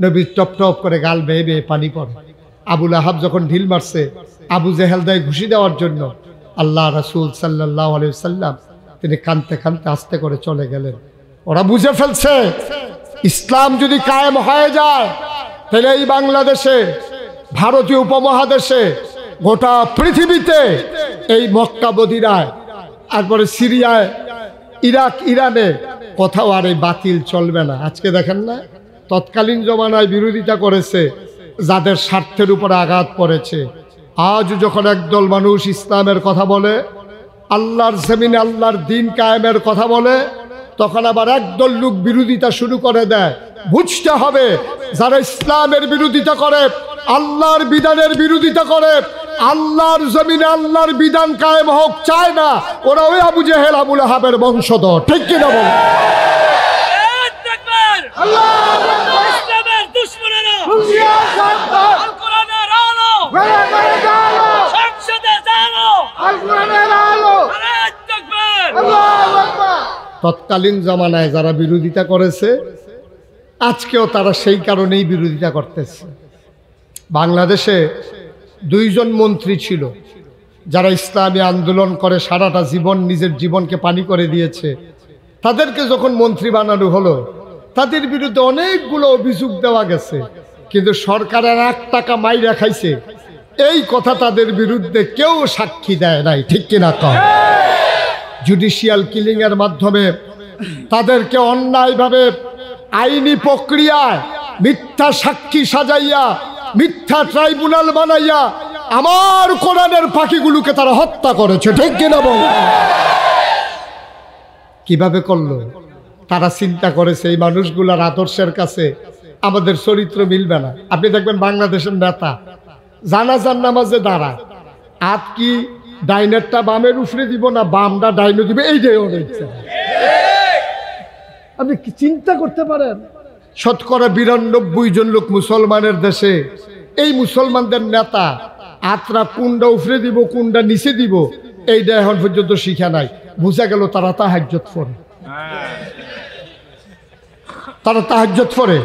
নবীর টপ টপ করে গাল বেয়ে বেয়ে পানি পড়ে। আবুল আহাব যখন ঢিল মারছে আবু জেহেল দেয় ঘুষি দেওয়ার জন্য, আল্লাহ রাসূল সাল্লাল্লাহু আলাইহি ওয়াসাল্লাম তিনি কাঁদতে কাঁদতে আস্তে করে চলে গেলেন। ওরা বুঝে ফেলছে ইসলাম যদি কায়েম হয়ে যায় তাহলে এই বাংলাদেশে, ভারতীয় উপমহাদেশে, গোটা পৃথিবীতে, এই মক্কা মদিনায়, তারপরে সিরিয়ায়, ইরাক, ইরানে কোথাও আর এই বাতিল চলবে না। আজকে দেখেন না, তৎকালীন জমানায় বিরোধিতা করেছে যাদের স্বার্থের উপরে আঘাত পড়েছে, আজ যখন একদল মানুষ ইসলামের কথা বলে, আল্লাহর জমিনে আল্লাহর দিন কায়েমের কথা বলে, তখন আবার একদল লোক বিরোধিতা শুরু করে দেয়। বুঝতে হবে যারা ইসলামের বিরোধিতা করে, আল্লাহর বিধানের বিরোধিতা করে, আল্লাহর জমিনে আল্লাহর বিধান কায়েম হোক চায় না, ওরা ওই আবু জেহেল আবুল আহাবের বংশধর। ঠিক কিনা বল? তৎকালীন জমানায় যারা বিরোধিতা করেছে আজকেও তারা সেই কারণেই বিরোধিতা করতেছে। বাংলাদেশে 2 জন মন্ত্রী ছিল যারা ইসলামী আন্দোলন করে সারাটা জীবন নিজের জীবনকে পানি করে দিয়েছে। তাদেরকে যখন মন্ত্রী বানানো হলো তাদের বিরুদ্ধে অনেকগুলো অভিযোগ দেওয়া গেছে, কিন্তু সরকারের 1 টাকা মাইরা খাইছে এই কথা তাদের বিরুদ্ধে কেউ সাক্ষী দেয় নাই। ঠিক কিনা কম? জুডিশিয়াল কিলিং এর মাধ্যমে তাদেরকে অন্যায়ভাবে আইনি প্রক্রিয়ায় মিথ্যা সাক্ষী সাজাইয়া, মিথ্যা ট্রাইব্যুনাল বানাইয়া আমার কোরআনের পাখিগুলোকে তারা হত্যা করেছে। ঠিক কিনা বল? কিভাবে করলো? তারা চিন্তা করেছে এই মানুষগুলার আদর্শের কাছে আমাদের চরিত্র মিলবে না। আপনি দেখবেন বাংলাদেশের নেতা জানাজার নামাজে দাঁড়ায়, আত কি ডাইনেরটা বামের উফরে দিব না বামটা ডাইনে দিবে, এইটাই ওর ইচ্ছা। আপনি কি চিন্তা করতে পারেন? শতকরা 92 জন লোক মুসলমানের দেশে, এই মুসলমানদের নেতা আত্রা কোনটা উফরে দিব কোনটা নিচে দিব এইটা এখন পর্যন্ত শিখা নাই। বুঝা গেল তারা তাহাজ্জুদ পড়ে, তারা তাহাজ্জুদ পড়ে।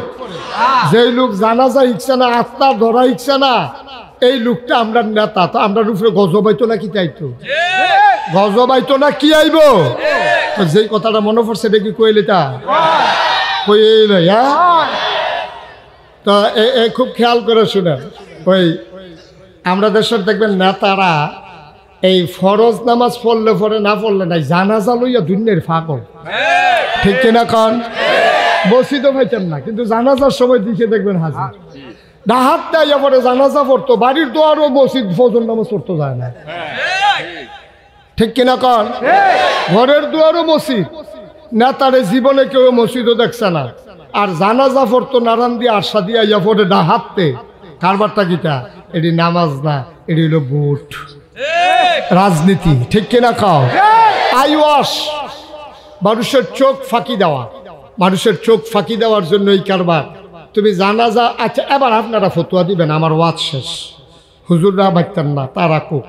যেই লোক জানাজা ইচ্ছা না, আত্মা ধরা ইচ্ছা না, এই লোকটা আমরা নেতা, তো আমরা উপরে গজব আইতো না কি তাইতো? গজব আইতো না কি আইব? যেই কথাটা মনে পড়ছে দেখি কইলে তা কইলে, হ্যাঁ। তো খুব খেয়াল করে শুনেন, ওই আমরা দেশের দেখবেন নেতারা এই ফরজ নামাজ পড়লে পরে না পড়লে নাই, জানাজা লইয়া দুনিয়ার পাগল। ঠিক কিনা কন? মসজিদও পাইতেন না, কিন্তু জানাজার সময় দিকে দেখবেন হাজির। ডাহাত দেয় পরে জানাজা পড়তো, বাড়ির দোয়ারও মসজিদ ফজর নামাজ পড়তে যায় না। ঠিক কিনা কন? ঘরের দুয়ারও মসজিদ। নেতারে জীবনে কেউ মসজিদও দেখছে না, আর জানাজা পড়তো নারান দিয়ে আশা দিয়ে ইয়া পরে ডাহাতে। কারবারটা কিটা? এটি নামাজ না, এটি হলো ভোট, রাজনীতি। ঠিক কিনা খাও? আই ওয়াশ, মানুষের চোখ ফাঁকি দেওয়া, মানুষের চোখ ফাঁকি দেওয়ার জন্য এই কারবার। তুমি জানাজা, আচ্ছা এবার আপনারা ফতোয়া দিবেন, আমার ওয়াজ শেষ, হুজুররা বাঁচতেন না তারা খুব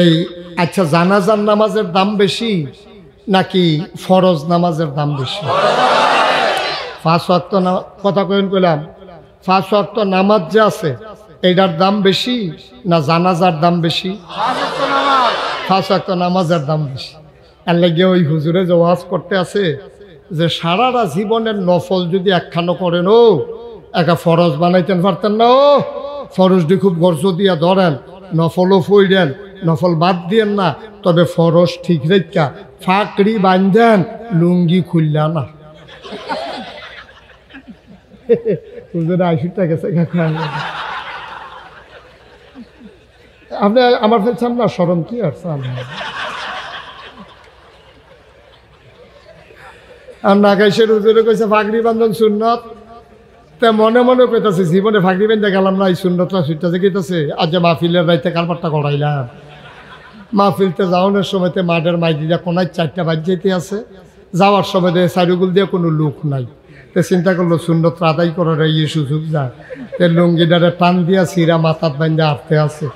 এই, আচ্ছা জানাজার নামাজের দাম বেশি নাকি ফরজ নামাজের দাম বেশি? 5 ওয়াক্ত কথা কইলাম, 5 ওয়াক্ত নামাজ যে আছে এইটার দাম বেশি না জানাজার দাম বেশি? 5 ওয়াক্ত নামাজের দাম বেশি। এর লাগে ওই হুজুরে যে ওয়াজ করতে আছে যে সারাটা জীবনের নফল যদি একখানো করেন, ও একটা ফরজ বানাইতেন পারতেন না? ও ফরজটি খুব গর্জ দিয়া ধরেন, নফলও ফইরেন, নফল বাদ দিয়েন না, তবে ফরজ ঠিক রেখা ফাঁকড়ি বান্ধেন, লুঙ্গি খুললা না। হুজুরে 80 টাকা আপনি আমার ফেলছেন না, শরম কি আর আর না গাইছে। হুজুরে কইছে ফাঁকড়ি বান্ধন সুন্নত, তা মনে মনে কইতাছে জীবনে ফাঁকি বেঁধে গেলাম না, এই সুন্নতটা ছুটতেছে গেতেছে, আজ যে মাহফিলের রাইতে কারবারটা করাইলাম। মাহফিলতে যাওয়ানোর সময়তে মাঠের মাইদিরা কোনায় 4টা বাজ যেতে আছে, যাওয়ার সময় সাইডুগুল দিয়ে কোনো লোক নাই। তো চিন্তা করলো সুন্নত আদায় করার এই সুযোগ যায়, তো লুঙ্গিটারে টান দিয়া সিরা মাথার বান্ধে আটতে আছে।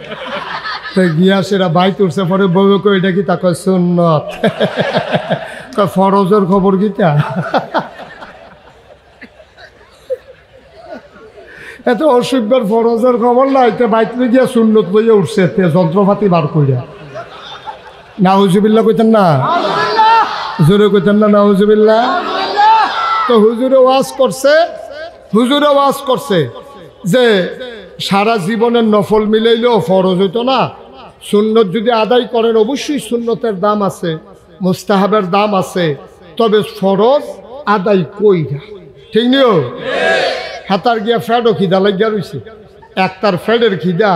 তো গিয়া সেরা বাই তুলছে, পরে বউ কই এটা কি, তা কয় সুন্নত। ফরজের খবর কিটা? এত অসুখের ফরজের খবর নাই, তো বাইক গিয়া সুন্নত লইয়া উঠছে, যন্ত্রপাতি বার করিয়া। নাউজুবিল্লাহ কইতেন না, হুজুরে কইতেন না নাউজুবিল্লাহ। তো হুজুরে ওয়াজ করছে যে সারা জীবনের নফল মিলাইলেও ফরজ হইতো না, সুন্নত যদি আদায় করেন অবশ্যই সুন্নতের দাম আছে, মুস্তাহাবের দাম আছে, তবে ফরজ আদায় কইরা। ঠিক নিও? হাতার গিয়া ফ্যাডও খিদা লাগিয়া রইছে, একটার ফ্যাডের খিদা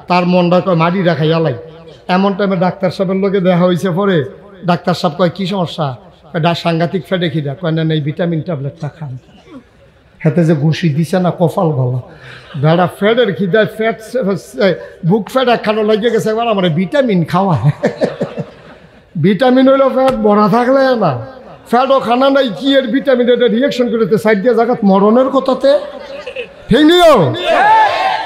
তার মনটা কয় মারি রাখাই আলাই। এমন টাইমে ডাক্তার সাহেবের লোকে দেখা হয়েছে, পরে ডাক্তার সাহেব কয় কি সমস্যা? সাংঘাতিক ফ্যাডে খিদা। কয় না এই ভিটামিন ট্যাবলেটটা খান। হাতে যে ঘুষি দিছে না, কপাল ভালো। বেড়া ফ্যাডের খিদায় ফ্যাট বুক ফ্যাট একখানো লাগিয়ে গেছে, এবার আমার ভিটামিন খাওয়া। ভিটামিন হইলো ফ্যাট বড়া থাকলে না, ফ্যাটও খানা নাই, কি এর ভিটামিন এটা রিয়াকশন করতে সাইড দিয়ে জায়গা মরণের কথাতে। ঠিক নিও?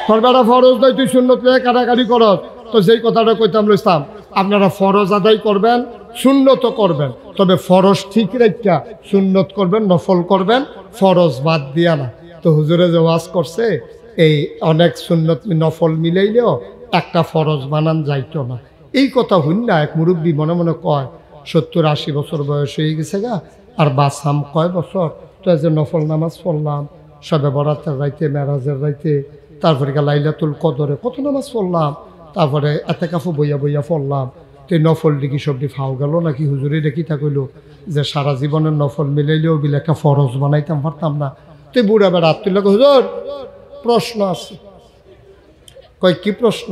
তোর বেড়া ফরজ দেয়, তুই সুন্নত পেয়ে কাটাকাটি করস। তো যেই কথাটা কইতাম ইসলাম, আপনারা ফরজ আদায় করবেন, সুন্নত করবেন, তবে ফরজ ঠিক রেখা সুন্নত করবেন, নফল করবেন, ফরজ বাদ দিয়া না। তো হুজুরে যে ওয়াজ করছে, এই অনেক সুন্নত নফল মিলাইলেও একটা ফরজ বানান যাইতো না। এই কথা হইন না, এক মুরব্বী মনে মনে কয় 70-80 বছর বয়স হয়ে গেছে গা, আর বাসাম কয় বছর। তো যে নফল নামাজ পড়লাম, সবে বরাতের রাইতে, মেরাজের রাইতে, তারপরে লাইলাতুল কদরে কত নামাজ পড়লাম, তারপরে এতেকাফও বইয়া বইয়া পড়লাম। তো এই নফল দিকে সবটি ফাও গেল নাকি? হুজুরে দেখি তা কইল যে সারা জীবনের নফল মিলাইলেও বিলে একটা ফরজ বানাইতাম পারতাম না। তুই বুড়া বেড়া আত্মীয় হুজুর প্রশ্ন আছে। কয় কি প্রশ্ন?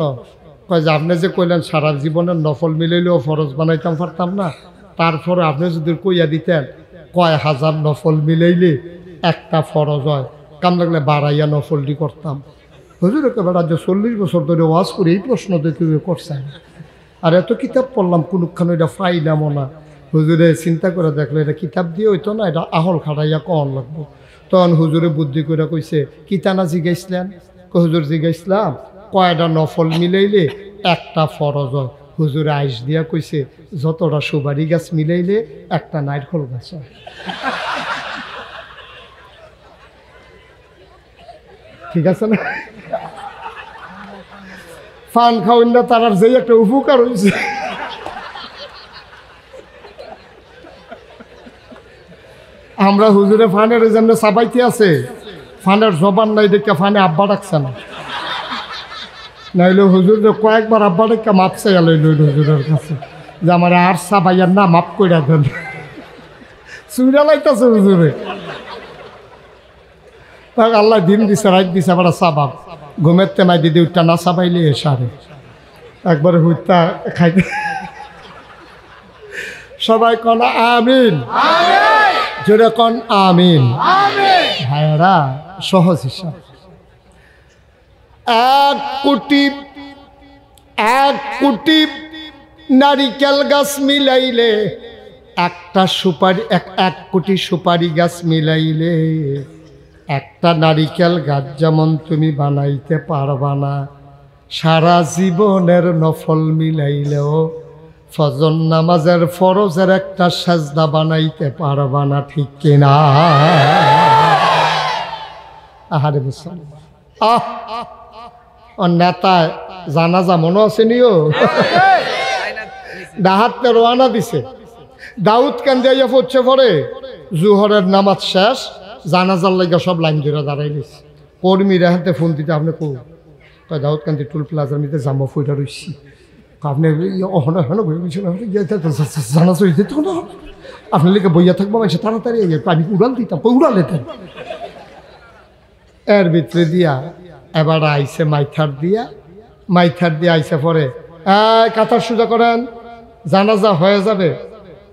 কয় যে আপনি যে কইলেন সারা জীবনের নফল মিলাইলেও ফরজ বানাইতাম পারতাম না, তারপরে আপনি যদি কইয়া দিতেন কয় হাজার নফল মিলাইলে একটা ফরজ হয়, কাম লাগলে বাড়াইয়া নফলটি করতাম। হুজুরে কে বেড়া যে 40 বছর ধরে ওয়াজ করে এই প্রশ্ন দেখে করছেন, আর এত কিতাব পড়লাম কোনখানে এটা ফাইলামও না। হুজুরে চিন্তা করে দেখলো এটা কিতাব দিয়ে হইতো না, এটা আহল খাটাইয়া কন লাগবো। তখন হুজুরে বুদ্ধি করে কইছে, কিতানা জিগাইছিলেন? হুজুর জিগাইছিলাম কয়টা নফল মিলাইলে একটা ফরজ হয়। হুজুরে আইস দিয়া কইছে যতটা সুপারি গাছ মিলাইলে একটা নারকেল গাছ হয়। ঠিক আছে না? ফান খাওয়ান না, তার যে একটা উপকার হয়েছে। আমরা হুজুরে ফানের জন্য চাপাইতে আছে, ফানের জবান নাই দেখে ফানে আব্বা ডাকছে না, নাইলে হুজুর কয়েকবার আব্বা ডাক্কা মাপ চাইয়া লইল হুজুরের কাছে যে আমার আর চাপাইয়ার না, মাপ কইরা দেন। চুইরা লাইতেছে হুজুরে। তাক আল্লাহ দিন দিছে, রাত দিছে, আবার চাবাব ঘুমের তেমাই দিদি উঠটা না চাপাইলে সারে একবারে হুইতা খাইতে। সবাই কন আমিন, জোরে কন আমিন। ভাইয়ারা সহজ হিসাব, 1 কোটি নারিকেল গাছ মিলাইলে একটা সুপারি, 1 কোটি সুপারি গাছ মিলাইলে একটা নারিকেল গাছ যেমন তুমি বানাইতে পারবা না, সারা জীবনের নফল মিলাইলেও ফজর নামাজের ফরজের একটা সাজদা বানাইতে পারবা না। ঠিক কিনা? আহারে মুসলমান, নেতা জানাজা মনে আছে নিও, ডাহাতে রোয়ানা দিছে, দাউদ কান্দিয়া পড়ছে, পরে জুহরের নামাজ শেষ, জানাজার লাগা সব লাইন ধরে দাঁড়াই নিছে। কর্মীরা হাতে ফোন দিতে, আপনি কো কয় দাউদ কান্দি টুল প্লাজার মধ্যে জামা ফুটা রয়েছি, আপনি জানাজ হইতে আপনার লিখে বইয়া থাকবো, মানুষ তাড়াতাড়ি আমি উড়াল দিতাম, উড়াল দিতেন। এর ভিতরে দিয়া এবার আইসে মাইথার দিয়া আইসে পরে কাতার সোজা করেন, জানাজা হয়ে যাবে।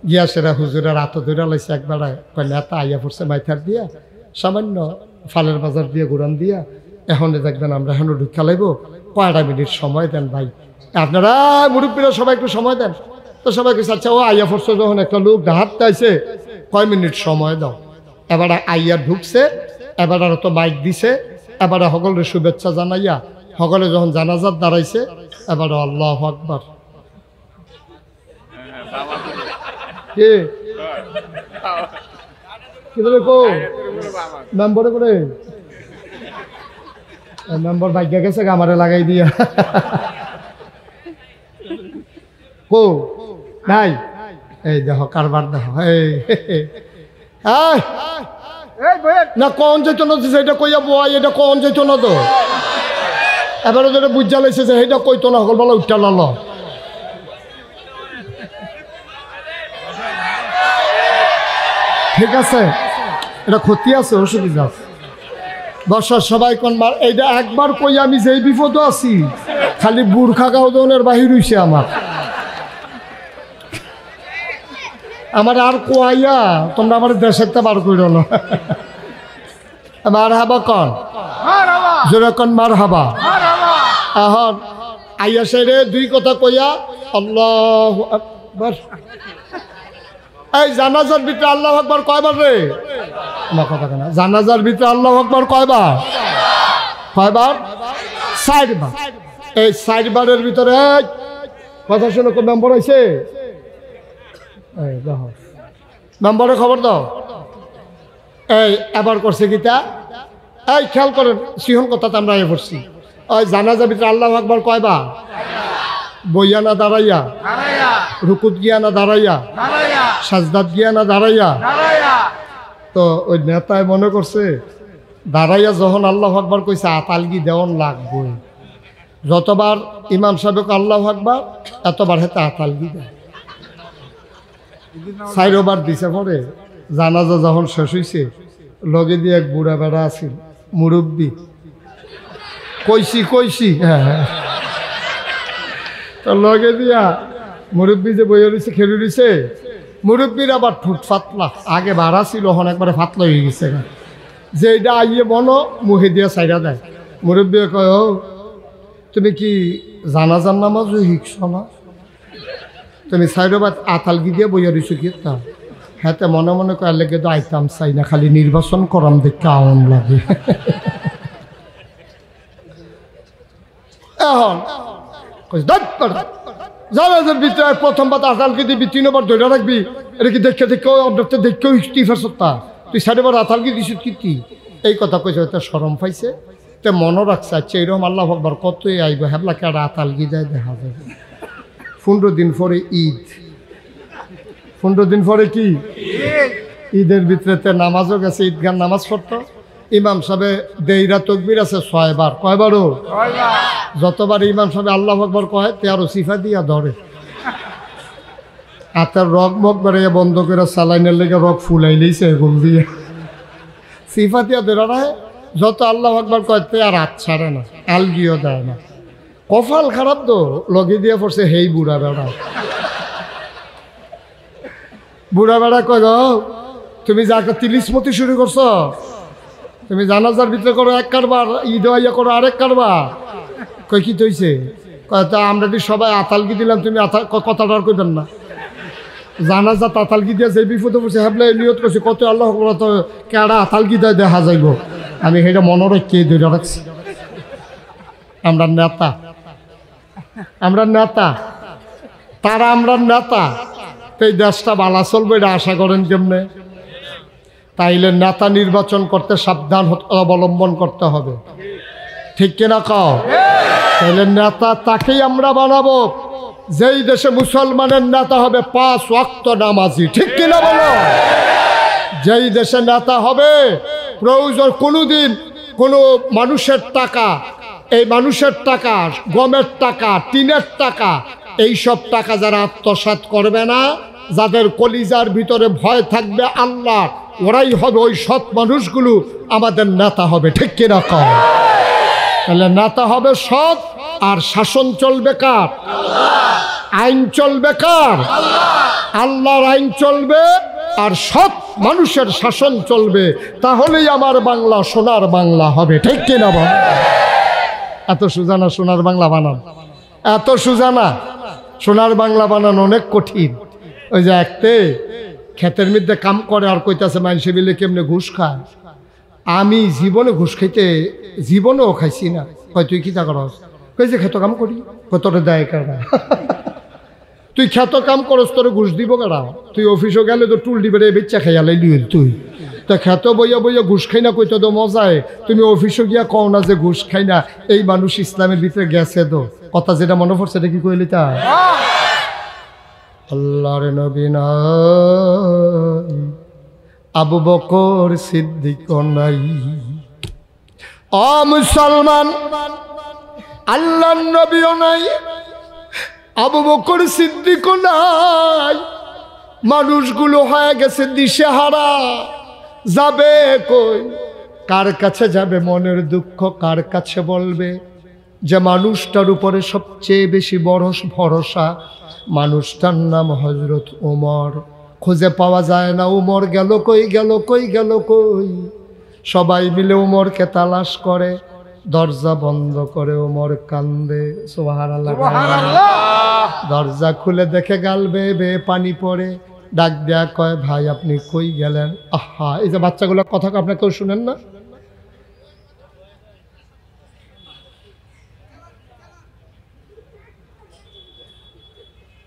গিয়া সেরা হুজুরের হাত ধরে লাইছে একবার, নেতা আইয়া পড়ছে মাইথার দিয়া, সামান্য ফালের বাজার দিয়ে ঘুরান দিয়া এখন দেখবেন আমরা এখন ঢুকা লাইব, কয়টা মিনিট সময় দেন ভাই, আপনারা মুরব্বীরা সবাই একটু সময় দেন। তো সবাইকে আচ্ছা ও আইয়া পড়ছে যখন একটা লোক হাঁটতে আইছে, কয় মিনিট সময় দাও। এবারে আইয়া ঢুকছে, এবারে তো মাইক দিছে, এবারে সকলের শুভেচ্ছা জানাইয়া সকলে যখন জানাজাত দাঁড়াইছে, এবারে আল্লাহু আকবার। কে মেম্বরে করে মেম্বর ভাগ্য গেছে আমারে লাগাই দিয়া কো নাই, এই দেখো কারবার দেখো, না কোন যেত না সেটা কইয়া বয়, এটা কোন যেত না তো এবারে যেটা বুঝা লাইছে যে সেইটা কইতো না, সকল বেলা উঠা লাল। ঠিক আছে, এটা ক্ষতি আছে, অসুবিধা আছে। বর্ষার সবাই কোন মার এইটা একবার কই আমি যেই বিপদও আছি, খালি বুর্খা গাউদনের বাহির হইছে আমার আর কোয়াইয়া তোমরা আমার দেশের তা বার কইর না। মার হাবা কন জোরে কন মার হাবা। এখন আইয়া সাইরে দুই কথা কইয়া আল্লাহু আকবার। এই জানাজার ভিতরে আল্লাহু আকবার কয়বার রে? আমার কথা কেন, জানাজার ভিতরে আল্লাহু আকবার কয়বার? কয়বার? ৬০ বার। এই ৬০ বারের ভিতরে কথা শুনে কোন নম্বর হয়েছে? এই দেখো নম্বরে খবর দাও। এই এবার করছে গীতা, এই খেয়াল করেন সিহন কথা তো আমরা এ পড়ছি। ওই জানাজার ভিতরে আল্লাহু আকবার কয়বার? বইয়া না দাঁড়াইয়া, রুকুত গিয়া না দাঁড়াইয়া, সাজদাত গিয়া না দাঁড়াইয়া। তো ওই নেতায় মনে করছে দাঁড়াইয়া যখন আল্লাহু আকবার কইছে আতালগি দেওয়ান লাগবই, যতবার ইমাম সাহেবকে আল্লাহু আকবার এতবার হেতে আতালগি দেয়। ৪বার দিছে পরে জানাজা যখন শেষ হইছে, লগে দিয়ে এক বুড়া বেড়া আছিল মুরব্বী, কইছি হ্যাঁ, তো লগে দিয়া মুরব্বী যে বইয়া রয়েছে খেলে রয়েছে, মুরব্বীর আবার ঠুট ফাতলা, আগে ভাড়া ছিল এখন একবারে ফাতলা হয়ে গেছে, যে এটা আইয়ে বনো মুখে দিয়া সাইডা দেয়। মুরব্বী কয় ও তুমি কি জানাজার নামাজও শিখছ না? তুমি ৪বার আতালগি দিয়ে বইয়া রয়েছো কি তা? হ্যাঁ তো মনে মনে কয় লেগে তো আইতাম চাই না, খালি নির্বাচন করাম দেখতে আওয়াম লাগে। এখন জানাজার ভিতরে প্রথমবার আতালগি দিবি, ৩বার ধরে রাখবি, এটা কি দেখে দেখেও ইস্তিফার সত্তা, তুই ৪বার আতালগি দিস কি? এই কথা কইছে, তো শরম পাইছে, তো মনে রাখছে আচ্ছা এরকম আল্লাহু আকবার কতই আইব, হ্যাবলা কেডা আতালগি দেয় দেখা যাবে। 15 দিন পরে ঈদ, 15 দিন পরে কি ঈদের ভিতরে নামাজও গেছে, ঈদগার নামাজ পড়তো। ইমাম সাহেবে দেইরা তকবির আছে 6 বার, কয়বারও? যতবার ইমাম সাহেব আল্লাহু আকবার কয় 13 সিফা দিয়া ধরে, হাতের রগ মগ বেড়ে বন্ধ করে সালাইনের লেগে রগ ফুলাই লইছে গোল দিয়ে, সিফা দিয়া ধরে রাখে। যত আল্লাহু আকবার কয় আর হাত ছাড়ে না, আলগিও দেয় না। কপাল খারাপ তো, লগে দিয়ে পড়ছে হেই বুড়া বেড়া। বুড়া বেড়া কয় গো তুমি যাকে তিলিসমতি শুরু করছো, তুমি জানাজার ভিতরে করো এক কারবার, ঈদ আইয়া করো আরেক কারবার। কই কি তৈছে? কয় তা আমরা কি সবাই আতালগি দিলাম, তুমি কথাটা আর কইবেন না। জানাজা আতালগি দিয়ে যে বিপদে পড়ছে হ্যাবলে নিয়ত করছে কত আল্লাহ তো কেডা আতালগি দেয় দেখা যাইব। আমি সেটা মনে রেখে ধরে রাখছি। আমরা নেতা, তারা আমরা নেতা, এই দেশটা ভালো চলবে এটা আশা করেন কেমনে? তাইলে নেতা নির্বাচন করতে সাবধান অবলম্বন করতে হবে, ঠিক কিনা কও? তাইলে নেতা তাকেই আমরা বানাবো যেই দেশে মুসলমানের নেতা হবে 5 ওয়াক্ত নামাজি, ঠিক কিনা বলো? যেই দেশে নেতা হবে প্রয়োজন কোনোদিন কোনো মানুষের টাকা, এই মানুষের টাকা, গমের টাকা, টিনের টাকা, এইসব টাকা যারা আত্মসাৎ করবে না, যাদের কলিজার ভিতরে ভয় থাকবে আল্লাহ, ওরাই হবে ওই সৎ মানুষগুলো আমাদের নেতা হবে, ঠিক কিনা কও? তাহলে নেতা হবে সৎ, আর শাসন চলবে কার? আইন চলবে কার? আল্লাহর আইন চলবে, আর সৎ মানুষের শাসন চলবে, তাহলেই আমার বাংলা সোনার বাংলা হবে। ঠিক কিনা বল? এত সোজা না সোনার বাংলা বানান, এত সোজা না। সোনার বাংলা বানানো অনেক কঠিন। ওই যে একতে ক্ষেতের মধ্যে কাম করে আর কইতাছে মানুষে মিলে কেমনে ঘুষ খায়। আমি জীবনে ঘুষ খাইতে জীবনেও খাইছি না। কয় তুই কি তা করস? কই যে ক্ষেত কাম করি। কতটা দেয় কারা? তুই ক্ষেত কাম করস, তোর ঘুষ দিব কারা? তুই অফিসও গেলে তো টুল দিবে বেচ্চা খাইয়া লাইলি তুই। তা ক্ষেত বইয়া বইয়া ঘুষ খাই না কইতে তো মজায়, তুমি অফিসও গিয়া কও না যে ঘুষ খাই না। এই মানুষ ইসলামের ভিতরে গেছে তো। কথা যেটা মনে পড়ছে এটা কি কইলি তা? আল্লাহর নবী নাই, আবু বকর সিদ্দিক নাই। ও মুসলমান, আল্লাহর নবীও নাই, আবু বকর সিদ্দিক নাই। মানুষগুলো হয়ে গেছে দিশেহারা। যাবে কই? কার কাছে যাবে? মনের দুঃখ কার কাছে বলবে? যে মানুষটার উপরে সবচেয়ে বেশি বড় ভরসা, মানুষটার নাম হযরত ওমর। খুঁজে পাওয়া যায় না। ওমর গেল কই, গেল কই, গেল কই? সবাই মিলে ওমরকে তালাশ করে, দরজা বন্ধ করে ওমর কান্দে। সুবহানাল্লাহ। দরজা খুলে দেখে গাল বেয়ে বেয়ে পানি পড়ে। ডাক দেয়া কয়, ভাই আপনি কই গেলেন? আহা, এই যে বাচ্চাগুলোর কথা আপনার কেউ শুনেন না?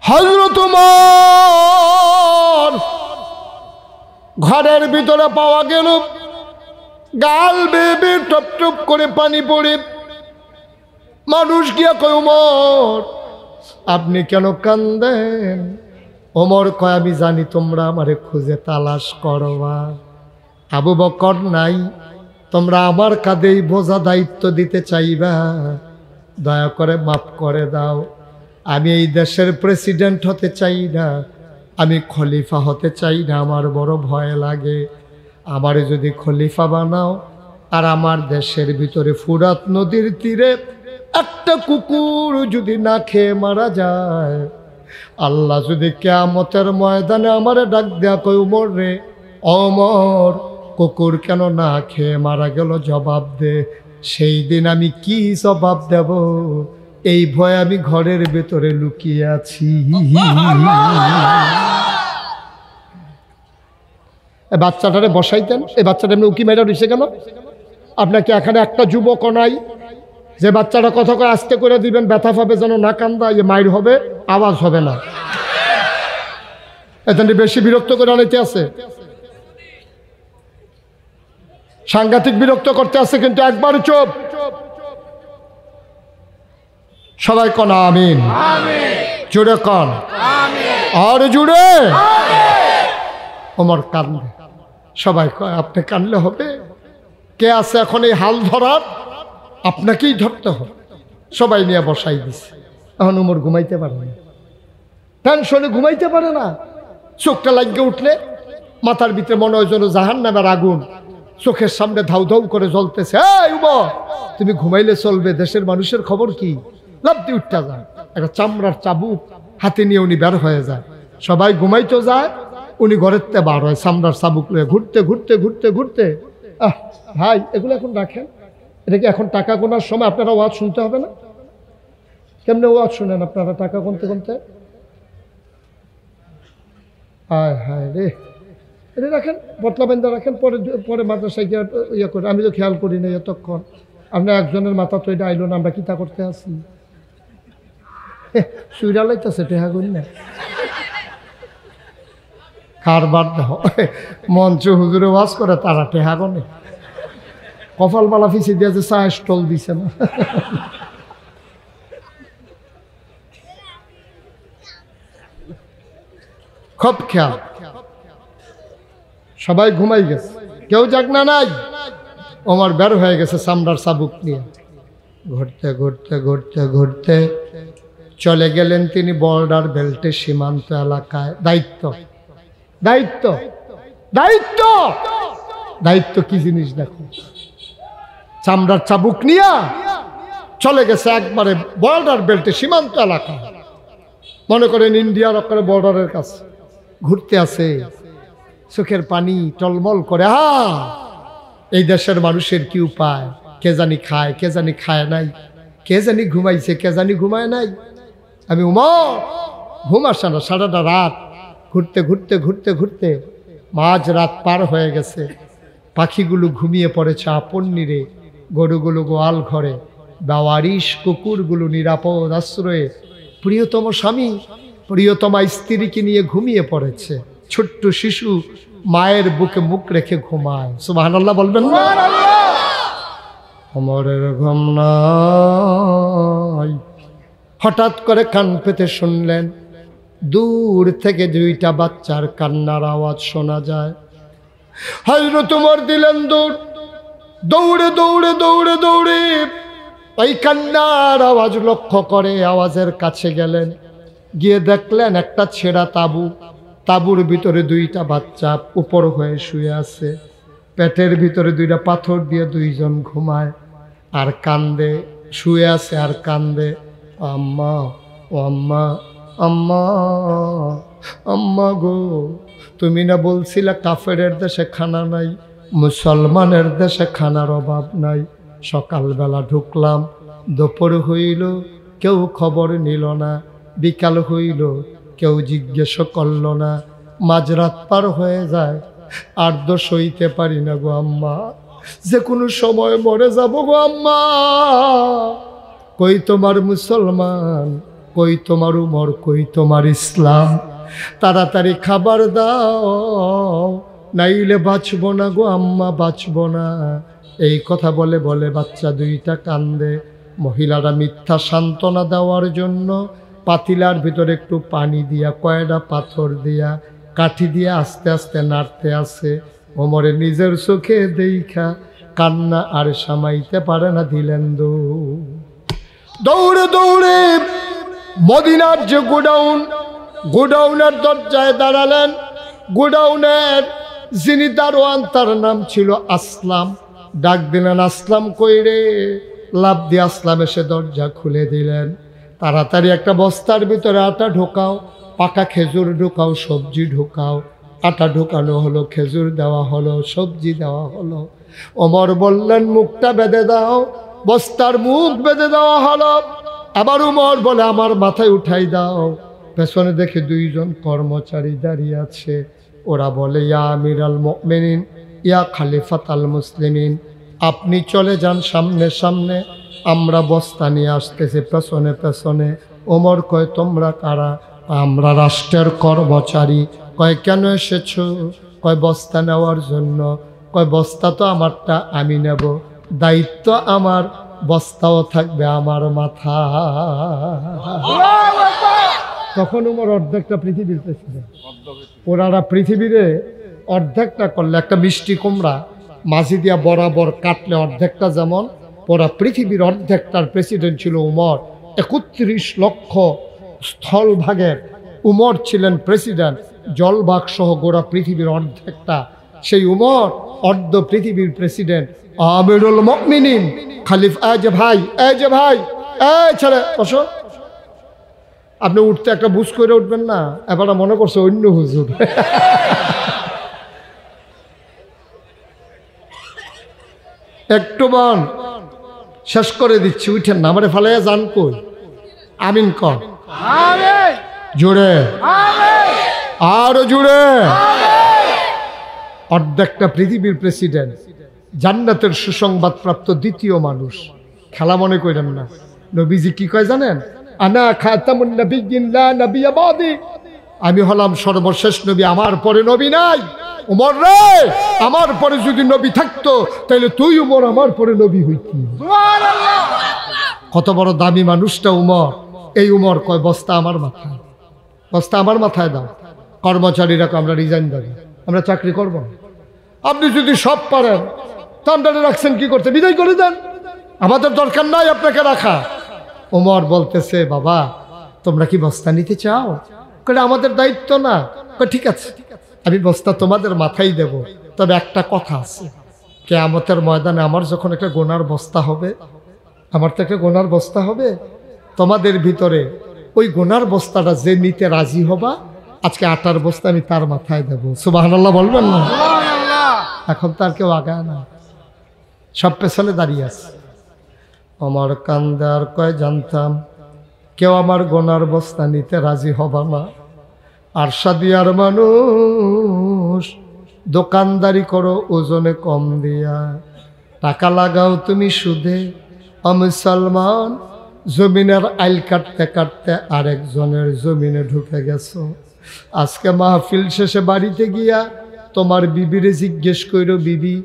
হযরত ওমর ঘরের ভিতরে পাওয়া গেল, গাল বেয়ে বেয়ে টপ টপ করে পানি পড়ে। মানুষ গিয়া কয়, ওমর আপনি কেন কান্দেন? ওমর কয়, আমি জানি তোমরা আমারে খুঁজে তালাশ করবা। আবু বকর নাই, তোমরা আমার কাঁধেই বোঝা দায়িত্ব দিতে চাইবা। দয়া করে মাফ করে দাও। আমি এই দেশের প্রেসিডেন্ট হতে চাই না, আমি খলিফা হতে চাই না। আমার বড় ভয় লাগে। আমারে যদি খলিফা বানাও আর আমার দেশের ভিতরে ফুরাত নদীর তীরে একটা কুকুর যদি না খেয়ে মারা যায়, আল্লাহ যদি কিয়ামতের ময়দানে আমারে ডাক দেয়া কই, ওমর রে, ওমর কুকুর কেন না খেয়ে মারা গেল, জবাব দে। সেই দিন আমি কি জবাব দেব? এই ভয়ে আমি ঘরের ভেতরে লুকিয়ে আছি। বাচ্চাটারে বসাইতেন, এই বাচ্চাটা এমনি উকি মেয়েরা রয়েছে কেন? আপনাকে এখানে একটা যুবক নাই যে বাচ্চাটা কথা করে আস্তে করে দিবেন, ব্যথা পাবে যেন না কান্দা, ইয়ে মাইর হবে, আওয়াজ হবে না। এখানে বেশি বিরক্ত করে অনেকে আছে, সাংঘাতিক বিরক্ত করতে আছে, কিন্তু একবার চুপ। সবাই কন আমিন, জুড়ে কন আর জুড়ে। ওমর কান্দে, সবাই কয় আপনি কানলে হবে? কে আছে এখন এই হাল ধরার? আপনাকেই ধরতে হবে। সবাই নিয়ে বসাই দিছে। এখন ওমর ঘুমাইতে পারে না, টেনশনে ঘুমাইতে পারে না। চোখটা লাগিয়ে উঠলে মাথার ভিতরে মনে হয় যেন জাহান্নামের আগুন চোখের সামনে ধাউ ধাউ করে জ্বলতেছে। এই ওমর, তুমি ঘুমাইলে চলবে? দেশের মানুষের খবর কি? লাফ দিয়ে উঠতে যায়, একটা চামড়ার চাবুক হাতে নিয়ে উনি বের হয়ে যায়। সবাই ঘুমাইতে যায়, উনি ঘরের তে বার হয় চামড়ার চাবুক নিয়ে, ঘুরতে ঘুরতে ঘুরতে ঘুরতে। ভাই এগুলো এখন রাখেন, এটা কি এখন টাকা গোনার সময়? আপনারা ওয়াজ শুনতে হবে না? কেমনে ওয়াজ শুনেন আপনারা টাকা গুনতে গুনতে? হায় হায় রে, এটা রাখেন, পটলা বেঁধে রাখেন, পরে পরে মাদ্রাসায় গিয়ে ইয়ে করে। আমি তো খেয়াল করি না এতক্ষণ। আপনার একজনের মাথা তো এটা আইলো না, আমরা কিতা করতে আসি? সুইরা লাইতেছে টেহা গুন না, কারবার দেহ। মঞ্চ হুজুরে ওয়াজ করে, তারা টেহা গনে। কপাল মালা ফিসি দিয়ে যে চা স্টল দিছে না। খুব খেয়াল। সবাই ঘুমাই গেছে, কেউ জাগনা নাই। ওমর বের হয়ে গেছে চামড়ার চাবুক নিয়ে। ঘুরতে ঘুরতে ঘুরতে ঘুরতে চলে গেলেন তিনি বর্ডার বেল্টের সীমান্ত এলাকায়। দায়িত্ব দায়িত্ব দায়িত্ব দায়িত্ব কি জিনিস দেখো। চামড়ার চাবুক নিয়ে চলে গেছে একবারে বর্ডার বেল্টে সীমান্ত এলাকা, মনে করেন ইন্ডিয়ার ওখানে বর্ডারের কাছে ঘুরতে আছে। চোখের পানি টলমল করে। এই দেশের মানুষের কি উপায়? কে জানি খায়, কে জানি খায় নাই, কে জানি ঘুমাইছে, কে জানি ঘুমায় নাই। আমি উমর ঘুম আসে না, সারাটা রাত ঘুরতে ঘুরতে ঘুরতে ঘুরতে মাঝ রাত পার হয়ে গেছে। পাখিগুলো ঘুমিয়ে পড়েছে আপন নিরে, গরুগুলো গোয়াল ঘরে, বেওয়ারিশ কুকুরগুলো নিরাপদ আশ্রয়ে, প্রিয়তম স্বামী প্রিয়তমা স্ত্রীকে নিয়ে ঘুমিয়ে পড়েছে। ছোট্ট শিশু মায়ের বুকে মুখ রেখে ঘুমায়। সুবহানাল্লাহ বলবেন না? ওমরের ঘুম নাই। হঠাৎ করে কান পেতে শুনলেন দূর থেকে দুইটা বাচ্চার কান্নার আওয়াজ শোনা যায়। হযরত ওমর দিলেন দৌড়, দৌড়ে দৌড়ে দৌড়ে দৌড়ে ওই কান্নার আওয়াজ লক্ষ্য করে আওয়াজের কাছে গেলেন। গিয়ে দেখলেন একটা ছেঁড়া তাঁবু, তাঁবুর ভিতরে দুইটা বাচ্চা উপর হয়ে শুয়ে আছে। পেটের ভিতরে দুইটা পাথর দিয়ে দুইজন ঘুমায় আর কান্দে, শুয়ে আছে আর কান্দে। আম্মা ও আম্মা, আম্মা আম্মা গো, তুমি না বলছিলে কাফেরের দেশে খানা নাই, মুসলমানের দেশে খানার অভাব নাই। সকালবেলা ঢুকলাম, দুপুর হইল, কেউ খবর নিল না। বিকাল হইল, কেউ জিজ্ঞেস করল না। মাঝরাত পার হয়ে যায়, আর তো সইতে পারি না গো আম্মা, যে কোনো সময় মরে যাব গো আম্মা। কই তোমার মুসলমান, কই তোমার উমর, কই তোমার ইসলাম? তাড়াতাড়ি খাবার দাও, নাইলে বাঁচব না গো আম্মা, বাঁচব না। এই কথা বলে বলে বাচ্চা দুইটা কান্দে। মহিলারা মিথ্যা সান্ত্বনা দেওয়ার জন্য পাতিলার ভিতরে একটু পানি দিয়া, কয়টা পাথর দিয়া, কাঠি দিয়ে আস্তে আস্তে নাড়তে আছে। ওমরে নিজের চোখে দেখা কান্না আর সামাইতে পারে না, দিলেন দৌড়ে দৌড়ে মদিনার যে গোডাউন, গোডাউনের দরজায় দাঁড়ালেন। গোডাউনের যিনি দারোয়ান তার নাম ছিল আসলাম। ডাক দিলেন, আসলাম কই রে? লাফ দিয়ে আসলাম এসে দরজা খুলে দিলেন। তাড়াতাড়ি একটা বস্তার ভিতরে আটা ঢোকাও, পাকা খেজুর ঢোকাও, সবজি ঢোকাও। আটা ঢোকানো হলো, খেজুর দেওয়া হলো, সবজি দেওয়া হলো। ওমর বললেন মুখটা বেঁধে দাও, বস্তার মুখ বেঁধে দেওয়া হলো। আবার উমর বলে আমার মাথায় উঠাই দাও। পেছনে দেখে দুইজন কর্মচারী দাঁড়িয়ে আছে। ওরা বলে ইয়া আমিরাল মুমিনিন, ইয়া খলিফাতাল মুসলিমিন, আপনি চলে যান সামনে সামনে, আমরা বস্তা নিয়ে আসতেছি পেছনে পেছনে। ওমর কয় তোমরা কারা? আমরা রাষ্ট্রের কর্মচারী। কয় কেন এসেছো? কয় বস্তা নেওয়ার জন্য। কয় বস্তা তো আমারটা, আমি নেব, দায়িত্ব আমার, বস্তাও থাকবে আমার মাথা। তখন ওমর অর্ধেকটা পৃথিবীর প্রেসিডেন্ট। ওনারা পৃথিবীরে অর্ধেকটা করলে, একটা মিষ্টি কুমড়া মাঝি দিয়া বরাবর কাটলে অর্ধেকটা যেমন, পুরা পৃথিবীর অর্ধেকটার প্রেসিডেন্ট ছিল উমর। ৩১ লক্ষ স্থলভাগের উমর ছিলেন প্রেসিডেন্ট, জলভাগ সহ গোড়া পৃথিবীর অর্ধেকটা সেই উমর, অর্ধ পৃথিবীর প্রেসিডেন্ট আমিরুল মুমিনিন খলিফ। এই যে ভাই, এই যে ভাই, এই ছেলে বসো। আপনি উঠতে একটা বুঝ করে উঠবেন না, এবার মনে করছে অন্য হুজুর। একটু বন শেষ করে দিচ্ছি, উঠেন না, আমারে ফালাইয়া যান কই? আমিন কর জোরে, আরো জোরে। অর্ধেকটা পৃথিবীর প্রেসিডেন্ট, জান্নাতের সুসংবাদ প্রাপ্ত দ্বিতীয় মানুষ। খেলা মনে করেন না। নবীজি কি কয় জানেন? আনা খাতামুন নবিয়্যিন লা নবিয়্যা বাদি, আমি হলাম সর্বশেষ নবী, আমার পরে নবী নাই। উমর রে, আমার পরে যদি নবী থাকতো তাহলে তুই উমর আমার পরে নবী হইতি। সুবহানাল্লাহ। কত বড় দামি মানুষটা উমর। এই উমর কয় বস্তা আমার মাথায়, বস্তা আমার মাথায় দাও। কর্মচারীরা আমরা রিজাইন দেবো, আমরা চাকরি করব। আপনি যদি সব পারেন তা আপনারা রাখছেন কি করতে? বিদায় করে দেন, আমাদের দরকার নাই আপনাকে রাখা। ওমর বলতেছে বাবা তোমরা কি বস্তা নিতে চাও? কলে আমাদের দায়িত্ব না। ঠিক আছে, আমি বস্তা তোমাদের মাথায় দেব, তবে একটা কথা আছে, কিয়ামতের ময়দানে আমার যখন একটা গোনার বস্তা হবে, আমার তো একটা গোনার বস্তা হবে, তোমাদের ভিতরে ওই গোনার বস্তাটা যে নিতে রাজি হবা আজকে আটার বস্তা আমি তার মাথায় দেবো, সুবহানাল্লাহ বলবেন না? এখন তার কেউ আগায় না, সব পেছনে দাঁড়িয়ে আছে। আমার কান্দে আর কয় জানতাম কেউ আমার গোনার বস্তা নিতে রাজি হবা না। আরশাদিয়ার মানুষ, দোকানদারি করো ওজনে কম দিয়া, টাকা লাগাও তুমি সুদে। মুসলমান, জমিনের আইল কাটতে কাটতে আরেকজনের জমিনে ঢুকে গেছো। আজকে মাহফিল শেষে বাড়িতে গিয়া তোমার বিবিরে জিজ্ঞেস করো, বিবি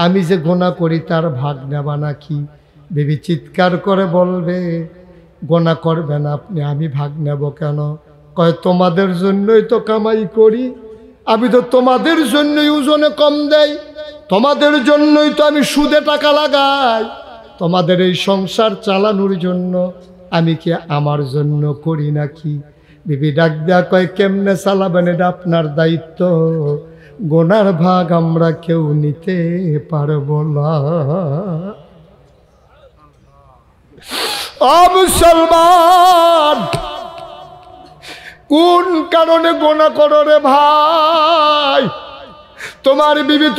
আমি যে গোনা করি তার ভাগ নেবা নাকি? বিবি চিৎকার করে বলবে, গোনা করবেন আপনি, আমি ভাগ নেব কেন? কয় তোমাদের জন্যই তো কামাই করি, আমি তো তোমাদের জন্যই ওজনে কম দেই, তোমাদের জন্যই তো আমি সুদে টাকা লাগাই, তোমাদের এই সংসার চালানোর জন্য, আমি কি আমার জন্য করি নাকি? বিবি ডাক দেয়া কয় কেমনে চালাবেন এটা আপনার দায়িত্ব, গোনার ভাগ আমরা কেউ নিতে পারবো না। ও মুসলমান, কোন কারণে গোনা করো রে ভাই? তোমার বিবি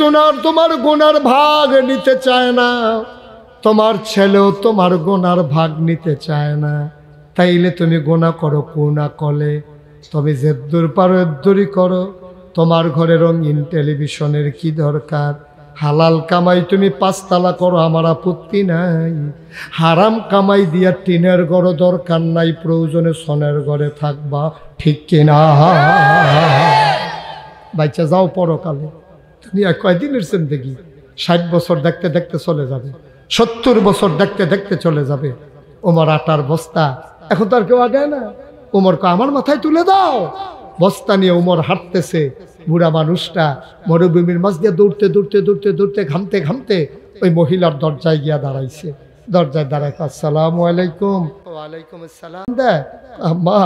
তোমার গোনার ভাগ নিতে চায় না, তোমার ছেলেও তোমার গোনার ভাগ নিতে চায় না, তাইলে তুমি গোনা করো কোনা কলে? তবে যেদ্দুর পারো এদ্দুরই করো। তোমার ঘরে রঙিন টেলিভিশনের কি দরকার? হালাল কামাই তুমি 5 তালা করো, আমার আপত্তি নাই। হারাম কামাই দিয়া টিনের ঘর দরকার নাই, প্রয়োজনে সোনের ঘরে থাকবা, ঠিক কিনা? বাচ্চা যাও পরকালে, তুমি কয়দিনের জিন্দেগি? 60 বছর দেখতে দেখতে চলে যাবে, 70 বছর দেখতে দেখতে চলে যাবে। ওমর আটার বস্তা, এখন তো আর কেউ আগায় না। ওমরকে আমার মাথায় তুলে দাও। বস্তা নিয়ে ওমর হাঁটতেছে, বুড়া মানুষটা মরুভূমির মাঝ দিয়ে দৌড়তে দৌড়তে দৌড়তে দৌড়তে ঘামতে ঘামতে ওই মহিলার দরজায় গিয়া দাঁড়াইছে। দরজায় দাঁড়ায়, আসসালামু আলাইকুম। ওয়ালাইকুম আসসালাম। আম্মা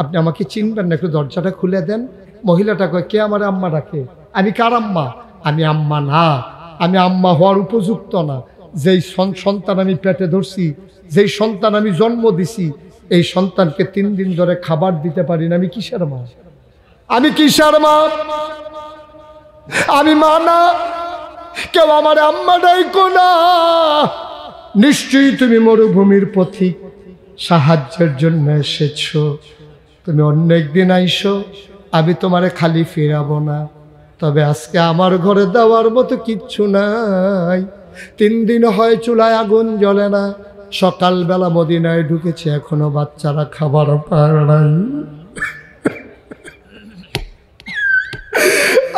আপনি আমাকে চিনবেন না, একটু দরজাটা খুলে দেন। মহিলাটা কয়, কে আমার আম্মা ডাকে? আমি কার আম্মা? আমি আম্মা না, আমি আম্মা হওয়ার উপযুক্ত না। যেই সন্তান আমি পেটে ধরছি, যেই সন্তান আমি জন্ম দিছি, এই সন্তানকে 3 দিন ধরে খাবার দিতে পারি না, আমি কিসের মা? আমি কিসের মা? আমি মা না, কেউ আমার আম্মা ডাইকো না। নিশ্চয়ই তুমি মরুভূমির পথিক, সাহায্যের জন্য এসেছো। তুমি অন্য একদিন আইসো, আমি তোমারে খালি ফিরাবো না। তবে আজকে আমার ঘরে দেওয়ার মতো কিচ্ছু নাই। 3 দিন হয় চুলায় আগুন জ্বলে না। সকালবেলা মদিনায় ঢুকেছে, এখনো বাচ্চারা খাবার পায় নাই।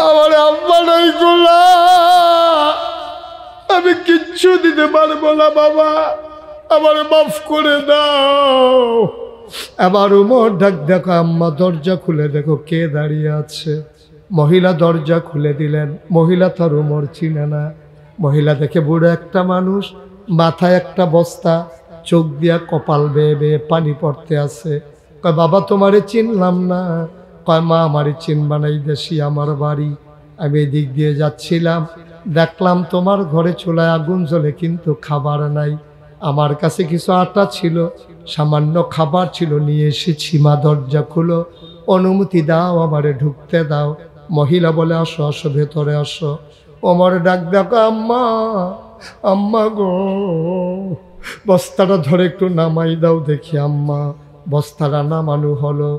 আমার আম্মা নাই গোলা, আমি কিচ্ছু দিতে পারবো না বাবা, আমার মাফ করে দাও। আবার উমর ডাক দেখো, আম্মা দরজা খুলে দেখো কে দাঁড়িয়ে আছে। মহিলা দরজা খুলে দিলেন। মহিলা তার উমর চিনে না। মহিলা দেখে বুড়ো একটা মানুষ, মাথায় একটা বস্তা, চোখ দিয়া কপাল বেয়ে বেয়ে পানি পড়তে আছে। কয় বাবা তোমারে চিনলাম না। কয় মা আমারে চিনবা না, এই দেশি আমার বাড়ি। আমি এদিক দিয়ে যাচ্ছিলাম, দেখলাম তোমার ঘরে চুলায় আগুন জ্বলে কিন্তু খাবার নাই। আমার কাছে কিছু আটা ছিল, সামান্য খাবার ছিল, নিয়ে এসেছি। মা দরজা খুলো, অনুমতি দাও, আমারে ঢুকতে দাও। মহিলা বলে আসো আসো, ভেতরে আসো। ওমর ডাক দেখো, আম্মা আম্মা গো, বস্তাটা ধরে একটু নামাই দাও দেখি। আম্মা বস্তাটা নামানো হলো।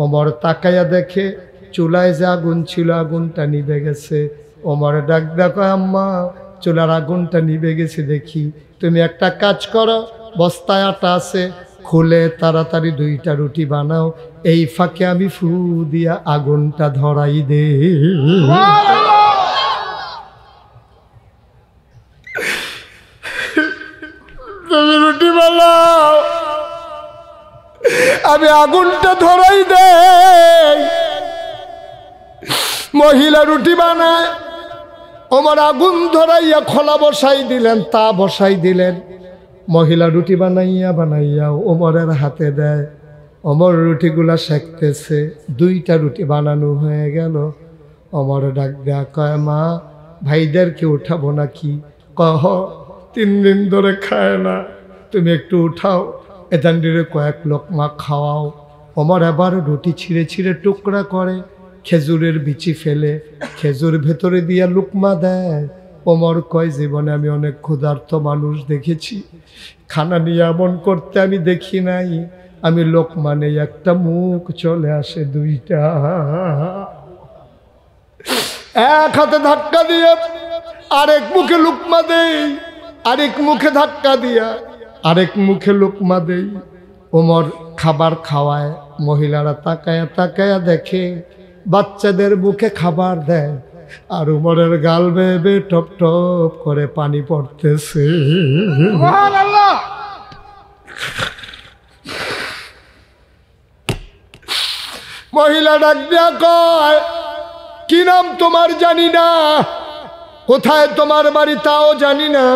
ওমর তাকাইয়া দেখে চুলায় যে আগুন ছিল, আগুনটা নিভে গেছে। ওমর ডাক দেখো, আম্মা চুলার আগুনটা নিভে গেছে দেখি। তুমি একটা কাজ করো, বস্তায় আটা আছে, খুলে তাড়াতাড়ি 2টা রুটি বানাও, এই ফাঁকে আমি ফু দিয়া আগুনটা ধরাই দে। তুমি রুটি বানাও, আমি আগুনটা ধরাই দে। মহিলা রুটি বানায়, ওমর আগুন ধরাইয়া খোলা বসাই দিলেন, তা বসাই দিলেন। মহিলা রুটি বানাইয়া বানাইয়া ওমরের হাতে দেয়। ওমর রুটিগুলা সেঁকতেছে। 2টা রুটি বানানো হয়ে গেল। ওমর ডাক দেয়া কয়, মা ভাইদেরকে উঠাবো নাকি? কহ 3 দিন ধরে খায় না, তুমি একটু উঠাও, এদান্ডিরে কয়েক লোকমা খাওয়াও। ওমর আবার রুটি ছিঁড়ে ছিঁড়ে টুকরা করে, খেজুরের বিচি ফেলে খেজুর ভেতরে দিয়া লুকমা দেয়। ওমর কয় জীবনে আমি অনেক ক্ষুধার্ত মানুষ দেখেছি, খানা নিয়ে এমন করতে আমি দেখি নাই। আমি লোকমা নেই, একটা মুখ চলে আসে দুইটা, এক হাতে ধাক্কা দিয়ে আরেক মুখে লুকমা দেই, আরেক মুখে ধাক্কা দিয়া আরেক মুখে লুকমা দেই। ওমর খাবার খাওয়ায়, মহিলারা তাকায়া তাকায়া দেখে বাচ্চাদের মুখে খাবার দেয়, আর উমরের গাল বেয়ে বেয়ে টপ টপ করে পানি পড়তেছে। মহিলা ডাক দিয়া কয়, কি নাম তোমার জানি না, কোথায় তোমার বাড়ি তাও জানি না,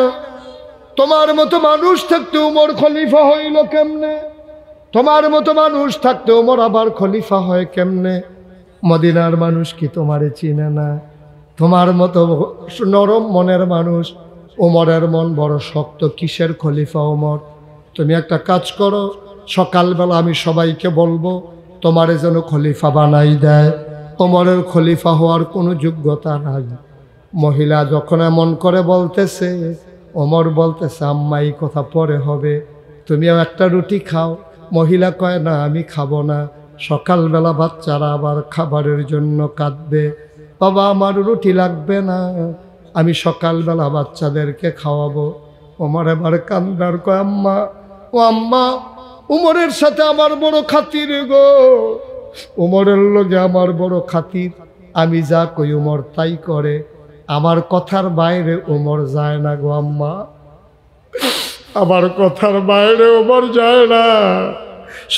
তোমার মতো মানুষ থাকতে উমর খলিফা হইল কেমনে? তোমার মতো মানুষ থাকতে উমর আবার খলিফা হয় কেমনে? মদিনার মানুষ কি তোমারে চিনে না? তোমার মতো নরম মনের মানুষ, ওমরের মন বড় শক্ত, কিসের খলিফা ওমর? তুমি একটা কাজ করো, সকালবেলা আমি সবাইকে বলবো তোমারে যেন খলিফা বানাই দেয়। ওমরের খলিফা হওয়ার কোনো যোগ্যতা নাই। মহিলা যখন এমন করে বলতেছে, ওমর বলতেছে আম্মা এই কথা পরে হবে, তুমিও একটা রুটি খাও। মহিলা কয় না আমি খাবো না, সকালবেলা বাচ্চারা আবার খাবারের জন্য কাঁদবে, বাবা আমার রুটি লাগবে না, আমি সকালবেলা বাচ্চাদেরকে খাওয়াবো। ওমর এবার কান্দার কয় আম্মা, ও আম্মা, উমরের সাথে আমার বড় খাতির গো, উমরের লগে আমার বড় খাতির, আমি যা কই উমর তাই করে, আমার কথার বাইরে উমর যায় না গো আম্মা, আমার কথার বাইরে উমর যায় না।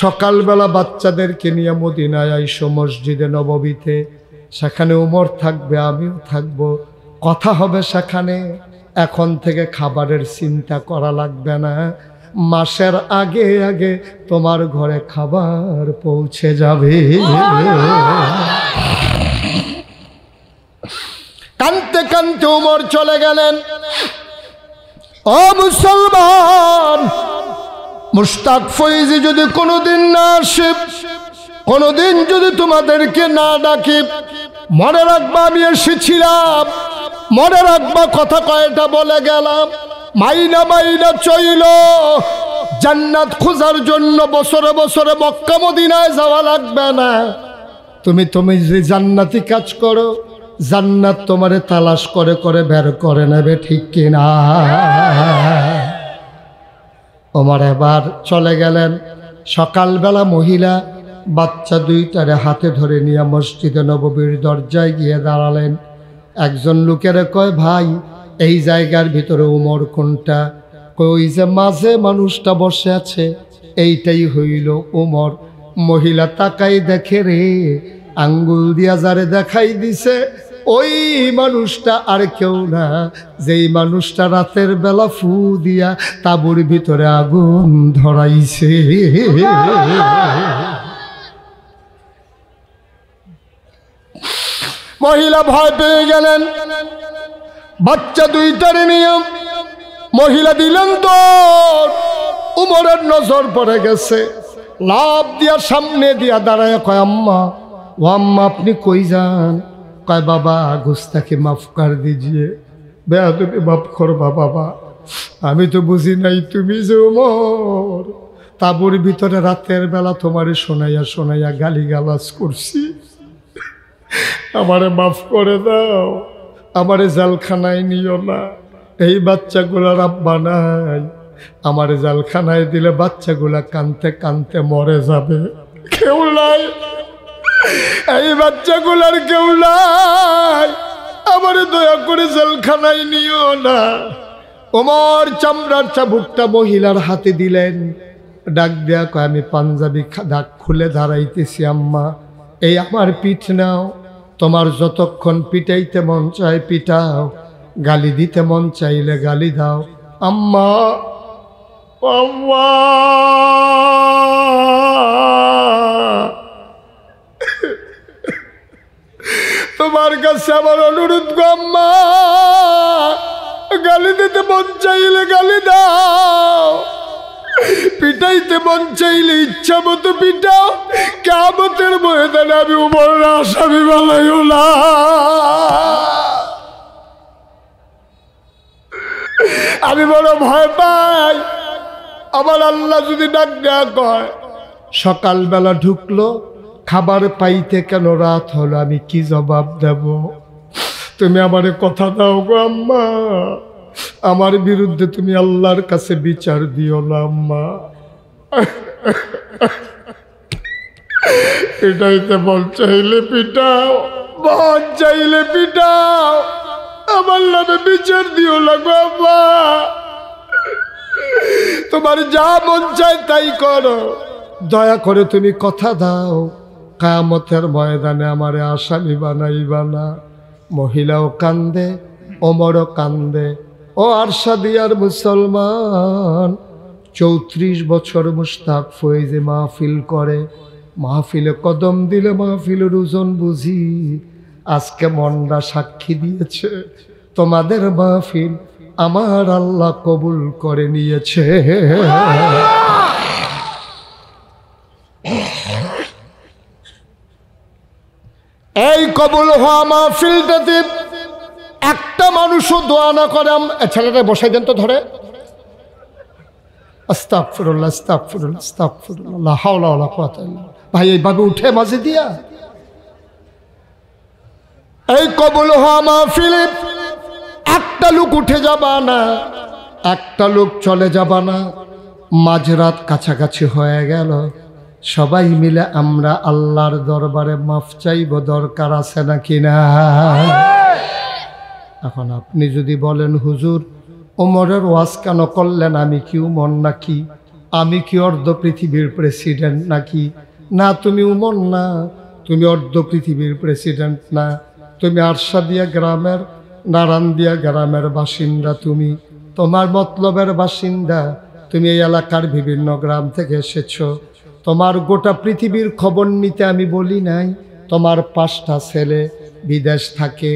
সকালবেলা বাচ্চাদেরকে নিয়ে মদিনায় আইসো মসজিদে নববীতে, সেখানে উমর থাকবে, আমিও থাকবো, কথা হবে সেখানে। এখন থেকে খাবারের চিন্তা করা লাগবে না, মাসের আগে আগে তোমার ঘরে খাবার পৌঁছে যাবে। কানতে কানতে উমর চলে গেলেন। ও মুসলমান, মুশতাক ফৈজি যদি কোনোদিন না আসে, কোনোদিন যদি তোমাদেরকে না ডাকি, মনে রাখবা আমি এসেছিলাম, মনে রাখবা কথা কয়টা বলে গেলাম। মাইনা মাইনা চইল, জান্নাত খোঁজার জন্য বছরে বছরে মক্কা মদিনায় যাওয়া লাগবে না। তুমি যে জান্নাতি কাজ করো, জান্নাত তোমারে তালাশ করে করে বের করে নেবে, ঠিক কিনা? ওমর এবার চলে গেলেন। সকালবেলা মহিলা বাচ্চা দুইটারে হাতে ধরে নিয়ে মসজিদে নববীর দরজায় গিয়ে দাঁড়ালেন। একজন লোকের কয়, ভাই এই জায়গার ভিতরে উমর কোনটা? ওই যে মাঝে মানুষটা বসে আছে, এইটাই হইল উমর। মহিলা তাকাই দেখে রে, আঙ্গুল দিয়া যারে দেখাই দিছে ওই মানুষটা আর কেউ না, যেই মানুষটা রাতের বেলা ফু দিয়া তাঁবুর ভিতরে আগুন ধরাইছে। মহিলা ভয় পেয়ে গেলেন। বাচ্চা দুইটার নিয়ম মহিলা দিলেন তো, উমরের নজর পড়ে গেছে। লাভ দিয়া সামনে দিয়া দাঁড়ায় কয়, আম্মা, ও আম্মা আপনি কই যান? কয় বাবা গুস্তাকে মাফ কর দিজিয়ে, বেয়াদবি মাফ করবা বাবা, আমি তো বুঝি নাই তুমি যে উমর। তাঁবুর ভিতরে রাতের বেলা তোমারে শোনাইয়া শোনাইয়া গালিগালাজ করছি, আমারে মাফ করে দাও, আমারে জেলখানায় নিও না, এই বাচ্চাগুলার আব্বা নাই, আমারে জেলখানায় দিলে বাচ্চাগুলা কানতে কানতে মরে যাবে, কেউ নাই, এই বাচ্চাগুলার কেউ নাই, আমারে দয়া করে জেলখানায় নিও না। ওমর চামড়ার চাবুকটা মহিলার হাতে দিলেন, ডাক দেয়া কয়, আমি পাঞ্জাবি দাগ খুলে দাঁড়াইতেছি আম্মা, এই আমার পিঠ নাও, তোমার যতক্ষণ পিটাইতে মন চায় পিটাও, গালি দিতে মন চাইলে গালি দাও। আম্মা, আম্মা, তোমার কাছে আমার অনুরোধ গো আম্মা, গালি দিতে মন চাইলে গালি দাও, পিটাইতে মন চাইলে ইচ্ছা মতো পিটাও, কিয়ামতের ময়দানে আমি উমরের আসামি বানাইও না। আমি বড় ভয় পাই, আমার আল্লাহ যদি ডাক দেয়া কয় সকালবেলা ঢুকলো খাবার পাইতে কেন রাত হলো, আমি কি জবাব দেব? তুমি আমারে কথা দাও গো আম্মা, আমার বিরুদ্ধে তুমি আল্লাহর কাছে বিচার দিও না আম্মা। এটাইতে মন চাইলে পিটাও, মন চাইলে পিটাও, আমার নামে বিচার দিও না গো আম্মা। তোমার যা মন চায় তাই করো, দয়া করে তুমি কথা দাও কিয়ামতের ময়দানে আমারে আসামি বানাইবা না। মহিলাও কান্দে, ওমরও কান্দে। ও আরশাদিয়ার মুসলমান, 34 বছর মুশতাক ফয়েজে মাহফিল করে, মাহফিলে কদম দিলে মাহফিলের ওজন বুঝি। আজকে মনরা সাক্ষী দিয়েছে তোমাদের মাহফিল আমার আল্লাহ কবুল করে নিয়েছে। এই কবুল হওয়া মাহফিলটাতে একটা মানুষও দোয়া না করে। ছেলেটা বসাই দেন তো ধরে। আস্তাগফিরুল্লাহ আস্তাগফিরুল্লাহ আস্তাগফিরুল্লাহ, লা হাওলা ওয়ালা কুওয়াতা ইল্লা বিল্লাহ। ভাই এইভাবে উঠে মাঝে দিয়া এই কবুল হওয়া মাহফিলে একটা লোক উঠে যাবা না, একটা লোক চলে যাবা না। মাঝরাত কাছাকাছি হয়ে গেল, সবাই মিলে আমরা আল্লাহর দরবারে মাফ চাইব, দরকার আছে নাকি না? এখন আপনি যদি বলেন হুজুর ওমরের ওয়াজ কেন করলেন, আমি কি উমর নাকি? আমি কি অর্ধ পৃথিবীর প্রেসিডেন্ট নাকি? না, তুমি উমর না, তুমি অর্ধ পৃথিবীর প্রেসিডেন্ট না, তুমি আরশাদিয়া গ্রামের নারায়ণদিয়া গ্রামের বাসিন্দা, তুমি তোমার মতলবের বাসিন্দা, তুমি এই এলাকার বিভিন্ন গ্রাম থেকে এসেছো। তোমার গোটা পৃথিবীর খবর নিতে আমি বলি নাই। তোমার 5টা ছেলে বিদেশ থাকে,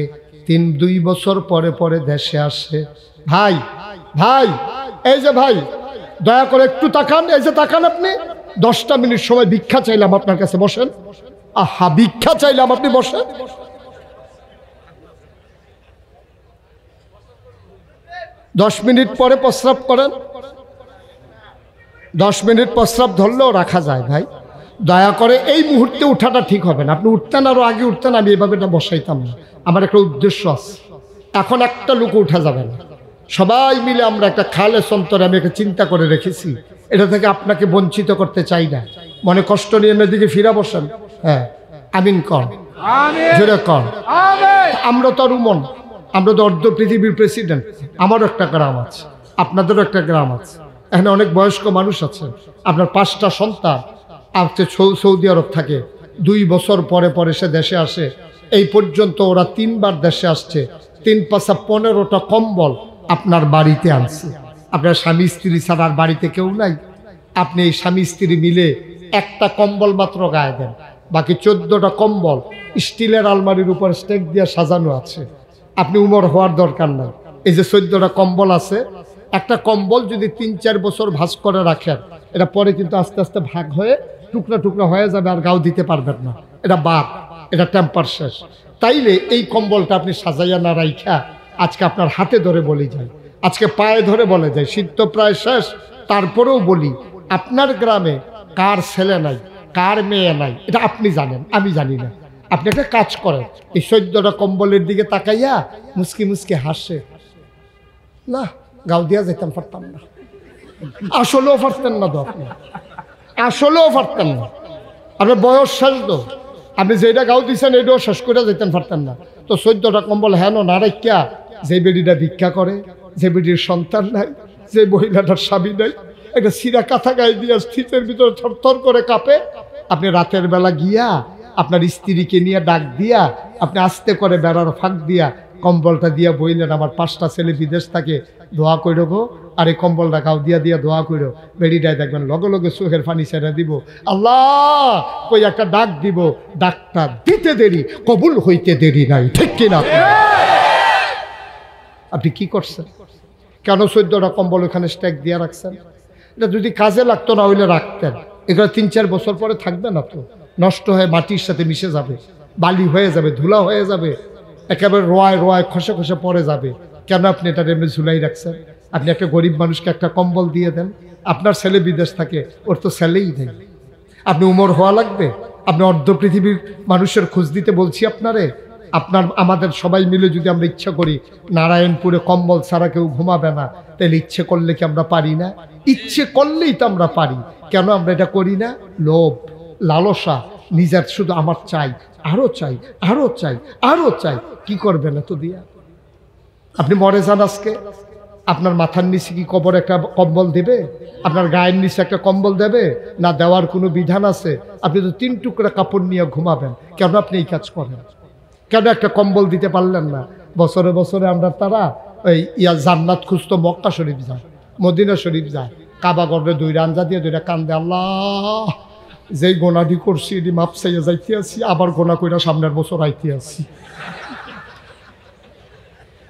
2 বছর পরে পরে দেশে আসে। ভাই ভাই এই যে ভাই, দয়া করে একটু তাকান, এই যে তাকান আপনি। 10টা মিনিট সময় ভিক্ষা চাইলাম আপনার কাছে, বসেন। আহা, ভিক্ষা চাইলাম, আপনি বসেন। 10 মিনিট পরে প্রস্রাব করেন, 10 মিনিট প্রস্রাব ধরলেও রাখা যায়। ভাই দয়া করে এই মুহূর্তে উঠাটা ঠিক হবে না। আপনি উঠতেন, আরো আগে উঠতেন, আমি এভাবে এটা বসাইতাম না। আমার একটা উদ্দেশ্য আছে। এখন একটা লোক উঠা যাবে না, সবাই মিলে আমরা একটা খালেস অন্তরে আমি একটা চিন্তা করে রেখেছি। এটা থেকে আপনাকে বঞ্চিত করতে চাই না। মনে কষ্ট নিয়ে এদিকে ফিরা বসেন। হ্যাঁ, আমিন কর, জোরে কর। আমরা তো আর উমন, আমরা তো অর্ধ পৃথিবীর প্রেসিডেন্ট। আমারও একটা গ্রাম আছে, আপনাদেরও একটা গ্রাম আছে। এখানে অনেক বয়স্ক মানুষ আছে। আপনার 5টা সন্তান আছে, সৌদি আরব থাকে। 2 বছর পরে পরে সে দেশে আসে। এই পর্যন্ত ওরা 3 বার দেশে আসছে। 3 পাশা 15টা কম্বল আপনার বাড়িতে আনছে। আপনার স্বামী স্ত্রী ছাড়া আর বাড়িতে কেউ নাই। আপনি এই স্বামী স্ত্রী মিলে একটা কম্বল মাত্র গায়ে দেন, বাকি 14টা কম্বল স্টিলের আলমারির উপর স্টেক দিয়ে সাজানো আছে। আপনি উমর হওয়ার দরকার নাই। এই যে 14টা কম্বল আছে, একটা কম্বল যদি 3-4 বছর ভাঁজ করে রাখেন, এটা পরে কিন্তু আস্তে আস্তে ভাগ হয়ে টুকরা টুকরা হয়ে যাবে, আর গাও দিতে পারবেন না। এটা বাদ, এটা টেম্পার শেষ। তাইলে এই কম্বলটা আপনি সাজাইয়া না রাইখা আজকে আপনার হাতে ধরে বলি যায়, আজকে পায়ে ধরে বলে যায়, শীত তো প্রায় শেষ, তারপরেও বলি আপনার গ্রামে কার ছেলে নাই, কার মেয়ে নাই, এটা আপনি জানেন, আমি জানি না। আপনি একটা কাজ করেন, এই 14টা কম্বলের দিকে তাকাইয়া মুসকি মুসকি হাসে, না গাও দিয়া যেতাম পারতাম না, আসলেও পারতেন না তো, আপনি আসলেও পারতেন না, আপনার বয়স শেষ তো, আপনি যেটা গাও দিচ্ছেন এটাও শেষ করে যেতেন পারতেন না। তো 14টা কম্বল হেন না রাখিয়া যে বেডিটা ভিক্ষা করে, যে বেডির সন্তান নাই, যে মহিলাটার স্বামী নাই, একটা সিরা কাঁথা গায়ে দিয়া স্থিতের ভিতরে থরথর করে কাঁপে, আপনি রাতের বেলা গিয়া আপনার স্ত্রীকে নিয়ে ডাক দিয়া আপনি আস্তে করে বেড়ার ফাঁক দিয়া কম্বলটা দিয়া বইলেন, আমার 5টা ছেলে বিদেশ থাকে, দোয়া করে গো, আর এই কম্বলটা গাও দিয়া দিয়া দোয়া করো, বেড়িটায় দেখবেন লগে লগে চোখের পানি ছেড়ে দিব, আল্লাহ কই একটা ডাক দিব, ডাকটা দিতে দেরি কবুল হইতে দেরি নাই, ঠিক কিনা? আপনি কি করছেন? কেন 14টা কম্বল ওখানে স্ট্যাক দিয়ে রাখছেন? এটা যদি কাজে লাগতো না হইলে রাখতেন। এগুলো 3-4 বছর পরে থাকবে না তো, নষ্ট হয়ে মাটির সাথে মিশে যাবে, বালি হয়ে যাবে, ধুলা হয়ে যাবে, একেবারে রোয়ায় রোয়ায় খসে খসে পড়ে যাবে। কেন আপনি এটা এমনি ঝুলাই রাখছেন? আপনি একটা গরিব মানুষকে একটা কম্বল দিয়ে দেন। আপনার ছেলে বিদেশ থাকে, ওর তো ছেলেই নেই। আপনি উমর হওয়া লাগবে? আপনি অর্ধ পৃথিবীর মানুষের খোঁজ দিতে বলছি আপনারে? আপনার আমাদের সবাই মিলে যদি আমরা ইচ্ছা করি নারায়ণপুরে কম্বল ছাড়া কেউ ঘুমাবে না, তাহলে ইচ্ছে করলে কি আমরা পারি না? ইচ্ছে করলেই তো আমরা পারি। কেন আমরা এটা করি না? লোভ, লালসা, নিজের শুধু আমার চাই, আরো চাই, আরো চাই, আরো চাই। কি করবেন এত দিয়া? আপনি মরে যান আজকে, আপনার মাথার নিচে কি কবর একটা কম্বল দেবে? আপনার গায়ের নিচে একটা কম্বল দেবে না? দেওয়ার কোনো বিধান আছে? আপনি তো 3 টুকরা কাপড় নিয়ে ঘুমাবেন। কেন আপনি এই কাজ করেন? কেন একটা কম্বল দিতে পারলেন না? বছরে বছরে আমরা তারা ওই জান্নাত খুঁজতো মক্কা শরীফ যায়, মদিনা শরীফ যায়, কাবা গড়ে 2 রাঞ্জা দিয়ে 2টা কান্দে, আল্লাহ যেই গোনাটি করছি এটি মাপ চাইয়া যাইতে আছি, আবার গোনা কইরা সামনের বছর আইতে আছি।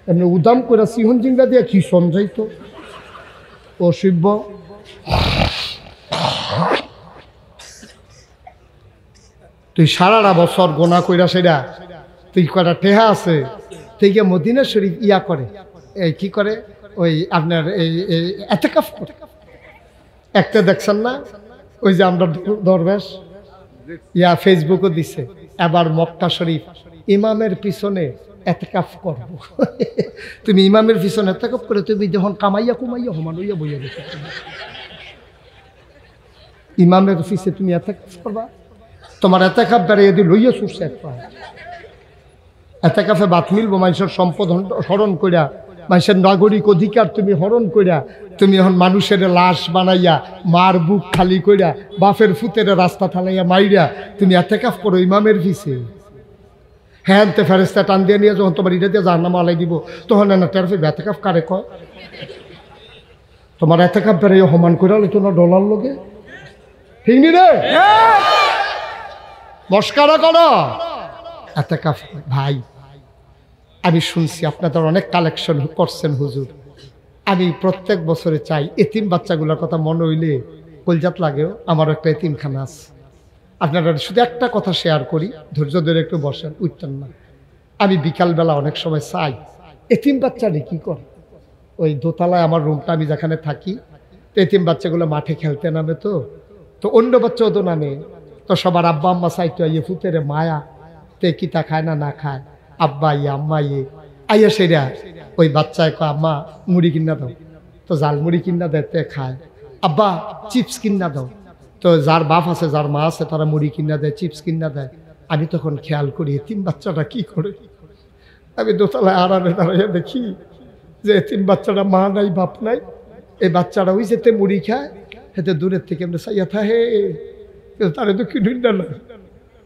এমনি উদাম করে সিহন জিঙ্গা দিয়ে কি সঞ্জাইত অসিব্য। তুই সারাটা বছর গোনা কইরা সেটা তুই কটা টেহা আছে, তুই গিয়ে মদিনা শরীফ ইয়া করে, এই কি করে, ওই আপনার এই এতেকাফ করে। একটা দেখছেন না ওই যে আমরা দরবেশ ইয়া ফেসবুকও দিছে, এবার মক্কা শরীফ ইমামের পিছনে এতেকাফ করব। তুমি ইমামের পিছনে এতেকাফ করে তুমি যখন কামাইয়া কুমাইয়া হমান হইয়া বইয়া দেখো, ইমামের পিছে তুমি এতেকাফ করবা। তোমার এতেকাফ বেড়ে যদি লইয়া ছুটছে একটা এতেকাফে বাত মিলবো, মানুষের সম্পদ হরণ কইরা, মানুষের নাগরিক অধিকার তুমি হরণ কইরা, তুমি এখন মানুষের লাশ বানাইয়া, মার বুক খালি কইরা, বাপের ফুতের রাস্তা থালাইয়া মাইরা তুমি এতেকাফ করো ইমামের পিছে। হ্যাঁ তে ফেরেস্তা টান দিয়ে নিয়ে যখন তোমার ইটা দিয়ে জাহান্নামে আলাই দিব, তখন না টেরফে এতেকাফ কারে কয়? তোমার এতেকাফ বেড়ে সমান কইরা হলে তোমার ডলার লোকে ঠিক নি রে, মস্কারা করো এতেকাফ। ভাই আমি শুনছি আপনাদের অনেক কালেকশন করছেন হুজুর, আমি প্রত্যেক বছরে চাই এতিম বাচ্চাগুলোর কথা মনে হইলে কলজাত লাগেও। আমারও একটা এতিমখানা আছে। আপনারা শুধু একটা কথা শেয়ার করি, ধৈর্য ধরে একটু বসেন, উঠতেন না। আমি বিকালবেলা অনেক সময় চাই এতিম বাচ্চারা কি করে। ওই দোতলায় আমার রুমটা, আমি যেখানে থাকি, তো এতিম বাচ্চাগুলো মাঠে খেলতে নামে, তো অন্য বাচ্চাও তো নামে, তো সবার আব্বা আম্মা চাইতো ইয়ে ফুতেরে মায়া, তে কিতা খায় না না খায়, আব্বা ইয়ে আম্মা ইয়ে আইয়া সেরা ওই বাচ্চায় কয় আম্মা মুড়ি কিনা দাও, তো জাল মুড়ি কিনা দেয় তে খায়, আব্বা চিপস কিনা দাও, তো যার বাপ আছে যার মা আছে তারা মুড়ি কিনা দেয়, চিপস কিনা দেয়। আমি তখন খেয়াল করি এতিম বাচ্চাটা কি করে। আমি দোতলায় আড়ালে দাঁড়াইয়া দেখি যে এতিম বাচ্চাটা মা নাই বাপ নাই, এই বাচ্চাটা ওই যেতে মুড়ি খায়, হেতে দূরের থেকে আমরা চাইয়া থাকে, তারে তো কিনুন না নাই,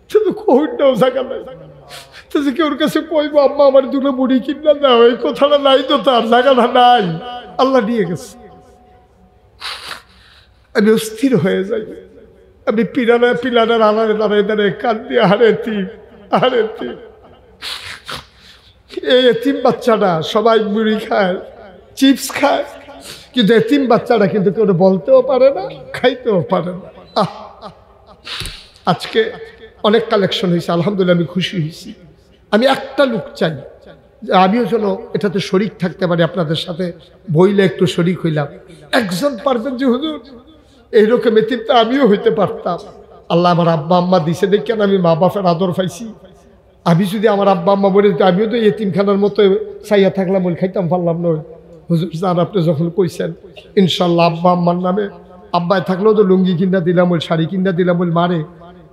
তো কইনাও জায়গা নাই, তো যে কেউর কাছে কইব আম্মা আমার দুটো মুড়ি কিনা দাও, এই কথাটা নাই, তো তার জায়গাটা নাই, আল্লাহ নিয়ে গেছে। আমি অস্থির হয়ে যাই, আমি পিলানের আনারে দাঁড়ায় দাঁড়ায় কান্দি, আরে তিম, আরে তিম। এই এতিম বাচ্চাটা সবাই মুড়ি খায়, চিপস খায়, কিন্তু এতিম বাচ্চাটা কিন্তু কেউ বলতেও পারে না, খাইতেও পারে না। আজকে অনেক কালেকশন হয়েছে, আলহামদুলিল্লাহ আমি খুশি হয়েছি। আমি একটা লোক চাই যে আমিও যেন এটাতে শরিক থাকতে পারি, আপনাদের সাথে বইলে একটু শরিক হইলাম। একজন পারবেন যে হুজুর এইরকম এতিমটা আমিও হইতে পারতাম, আল্লাহ আমার আব্বা আম্মা দিছে দেখেন আমি মা বাপের আদর পাইছি, আমি যদি আমার আব্বা আম্মা বলে দিত আমিও তো এতিমখানার মতো চাইয়া থাকলাম, ওই খাইতাম পারলাম নয়। হুজুর স্যার আপনি যখন কইছেন ইনশাল্লাহ আব্বা আম্মার নামে, আব্বায় থাকলেও তো লুঙ্গি কিনা দিলাম, ওই শাড়ি কিনা দিলাম, ওই মারে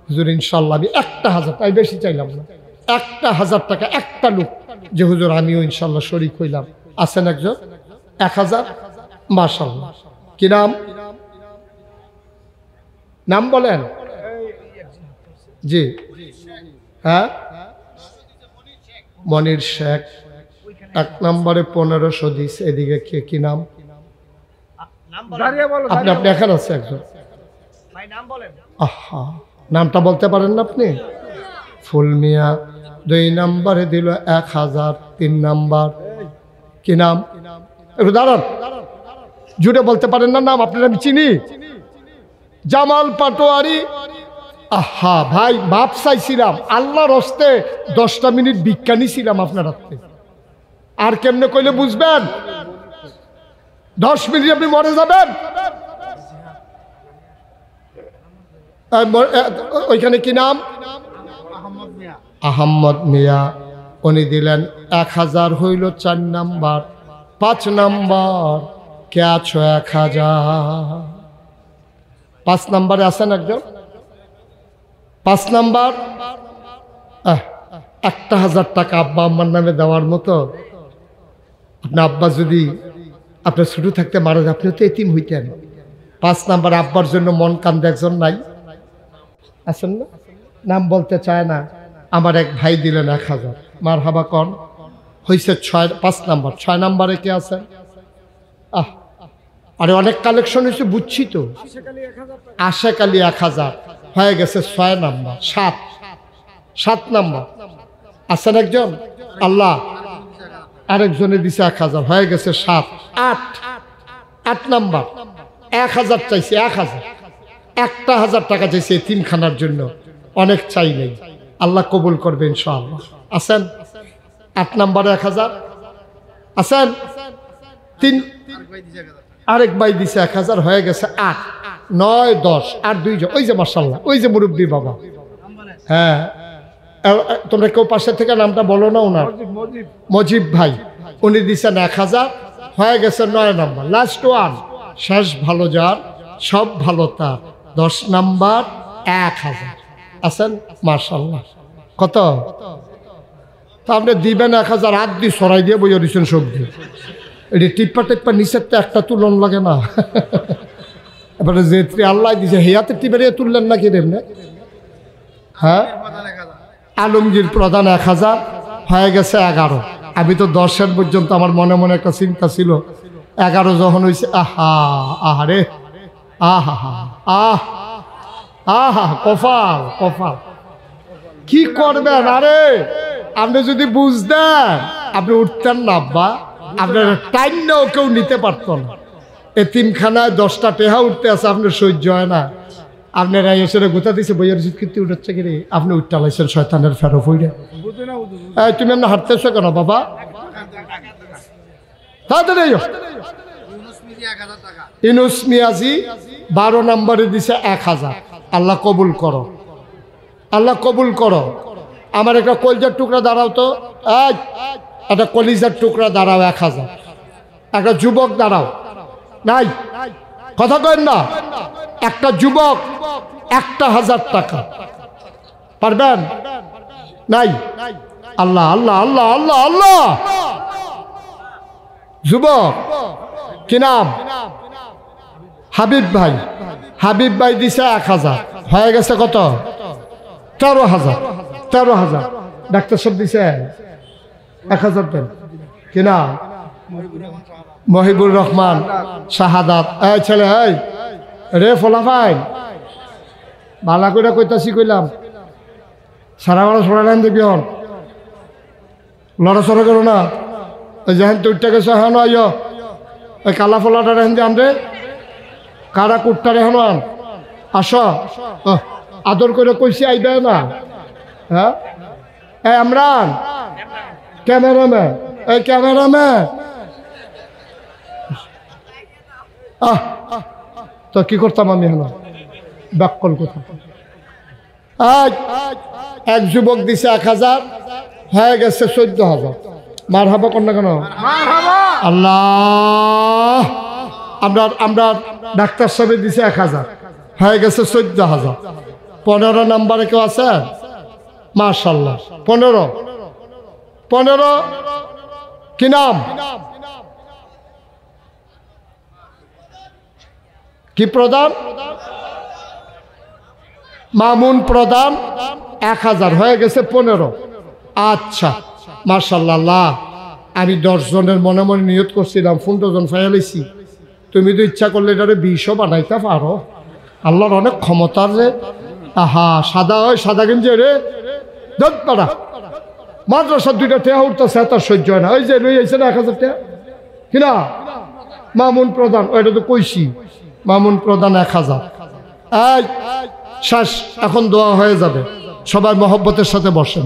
হুজুর ইনশাল্লাহ আমি 1,000, তাই বেশি চাইলাম না, 1,000 টাকা একটা লোক যে হুজুর আমিও ইনশাল্লাহ শরিক হইলাম। আছেন একজন 1,000, মাশাআল্লাহ। কি নাম? নাম বলেন। জি হ্যাঁ, মনির শেখ 1 নম্বরে 1500 দিস। এদিকে কে, কি নাম? আপনি আপনি এখানে আছে একজন, আহা নামটা বলতে পারেন না আপনি? ফুল মিয়া 2 নম্বরে দিল 1000। 3 নাম্বার কি নাম? একটু দাঁড়ান, জুড়ে বলতে পারেন না নাম? আপনারা আমি চিনি, জামাল পাটোয়ারি। আহা ভাই, বাপ চাইছিলাম আল্লাহর হস্তে 10টা মিনিট বিজ্ঞানী ছিলাম আপনার হাতে। আর কেমনে কইলে বুঝবেন? 10 মিনিট আপনি মরে যাবেন। ওইখানে কি নাম? আহম্মদ মিয়া। উনি দিলেন 1000, হইল 4 নাম্বার। 5 নাম্বার কে আছো? 1000। 5 নাম্বারে আছেন একজন? 5 নাম্বার 1000 টাকা আব্বা আম্মার নামে দেওয়ার মতো। আপনার আব্বা যদি আপনার ছোট থাকতে মারা যায়, আপনি তো এতিম হইতেন। 5 নাম্বার আব্বার জন্য মন কান্দে একজন নাই? আছেন না? নাম বলতে চায় না। আমার এক ভাই দিলেন 1000। মারহাবা কন। হয়েছে 5 নাম্বার। 6 নাম্বারে কে আছে? আরে অনেক কালেকশন হয়েছে, বুঝছি তো। আশেক আলী 1000, হয়ে গেছে 6 নাম্বার। 7 নাম্বার আছেন একজন? আল্লাহ। আরেকজনে দিছে 1000, হয়ে গেছে 7। 8 নাম্বার 1000 চাইছে। 1000 টাকা চাইছে এতিমখানার জন্য। অনেক চাই নেই, আল্লাহ কবুল করবে ইনশাআল্লাহ। আছেন? 8 নাম্বারে 1000 আছেন? 3 আরেক ভাই দিছে 1000, হয়ে গেছে 8, 9, 10 আর 2 জন। ওই যে মাশাআল্লাহ, ওই যে মুরব্বী বাবা। হ্যাঁ, তোমরা কেউ পাশে থেকে নামটা বলো না ওনার? মজিব ভাই। উনি দিছেন 1000, হয়ে গেছে 9 নাম্বার। লাস্ট ওয়ান, শেষ ভালো যার সব ভালো তার। 10 নাম্বার 1000 আছেন? মাশাআল্লাহ। কত? তা আপনি দিবেন 1000, হাত দিয়ে সরাই দিয়ে বইয়া দিচ্ছেন সবজি। এটি টিপ্পা নিচের তো একটা তুলন লাগে না। এবারে যে আল্লাহ দিছে হেয়াতে টিপে তুললেন নাকি রেমনে? হ্যাঁ, আলমগীর প্রধান 1000, হয়ে গেছে 11। আমি তো 10 পর্যন্ত আমার মনে মনে একটা চিন্তা ছিল। 11 যখন হয়েছে, আহারে, কপাল কি করবেন? আরে আপনি যদি বুঝতেন আপনি উঠতেন না আব্বা। আপনার টাইম নাও কেউ নিতে পারত না। এতিমখানায় 10টা টেহা উঠতে আছে, আপনার সহ্য হয় না। আপনারা এসে গোথা দিছে বইয়ের কীর্তি উঠছে কি রে? আপনি উঠতে লাইছেন শয়তানের ফেরো ফইরে। তুমি এমনি হাঁটতেছো কেন বাবা? ইউনুস মিয়াজি 12 নাম্বারে দিছে 1000। আল্লাহ কবুল করো, আল্লাহ কবুল করো। আমার একটা কলিজার টুকরা দাঁড়াও তো। একটা কলিজার টুকরা দাঁড়াও 1000। একটা যুবক দাঁড়াও। নাই, কথা কইন না। একটা যুবক 1000 টাকা পারবেন? নাই। আল্লাহ আল্লাহ আল্লাহ আল্লাহ আল্লাহ। যুবক কি নাম? হাবিব ভাই। হাবিব ভাই দিছে 1000, হয়ে গেছে কত? 13,000। ডাক্তার সব দিছে 1000 দেন। কি নাম? মহিবুর রহমান শাহাদাত। এই ছেলে, এই রে ফলাফাই ভালা করে কইতাছি, কইলাম সারা বেলা ছড়া লাইন দেখবি। হন লড়াচড়া করো না। ওই যেহেন তো উঠতে গেছে, হ্যাঁ আইয় ওই কালা ফলাটা রেহেন দিয়ে আনরে, কারা কুটটা রেহানো আন। আস, আদর করে কইছি আইবে না। হ্যাঁ, এই আমরান ক্যামেরাম্যান, এই ক্যামেরাম্যান। তো কি করতাম আমি? হলো ব্যাকল কথা। এক যুবক দিছে 1000, হয়ে গেছে 14,000। মারহাবা কর না কেন? আল্লাহ। আমরা ডাক্তার সাহেব দিছে 1000, হয়ে গেছে 14,000। 15 নাম্বারে কেউ আছে? মাশাআল্লাহ। 15 কি নাম? কি প্রধান? মামুন প্রধান 1000, হয়ে গেছে 15। আচ্ছা মাশাআল্লাহ। আমি 10 জনের মনে মনে নিয়ত করছিলাম, 15 জন ফাইলাইছি। তুমি তো ইচ্ছা করলে এটারে 20ও বানাইতে পারো। আল্লাহর অনেক ক্ষমতার রে। আহা, সাদা হয় সাদা গেঞ্জি রে দাঁড়া। মাদ্রাসার 2টা টেহা উঠতেছে, তার সহ্য হয় না। ওই যে লই আইছে না 1000 টাকা কিনা মামুন প্রধান, ওইটা তো কইছি, মামুন প্রধান 1000। এই শেষ, এখন দোয়া হয়ে যাবে। সবাই মহব্বতের সাথে বসেন,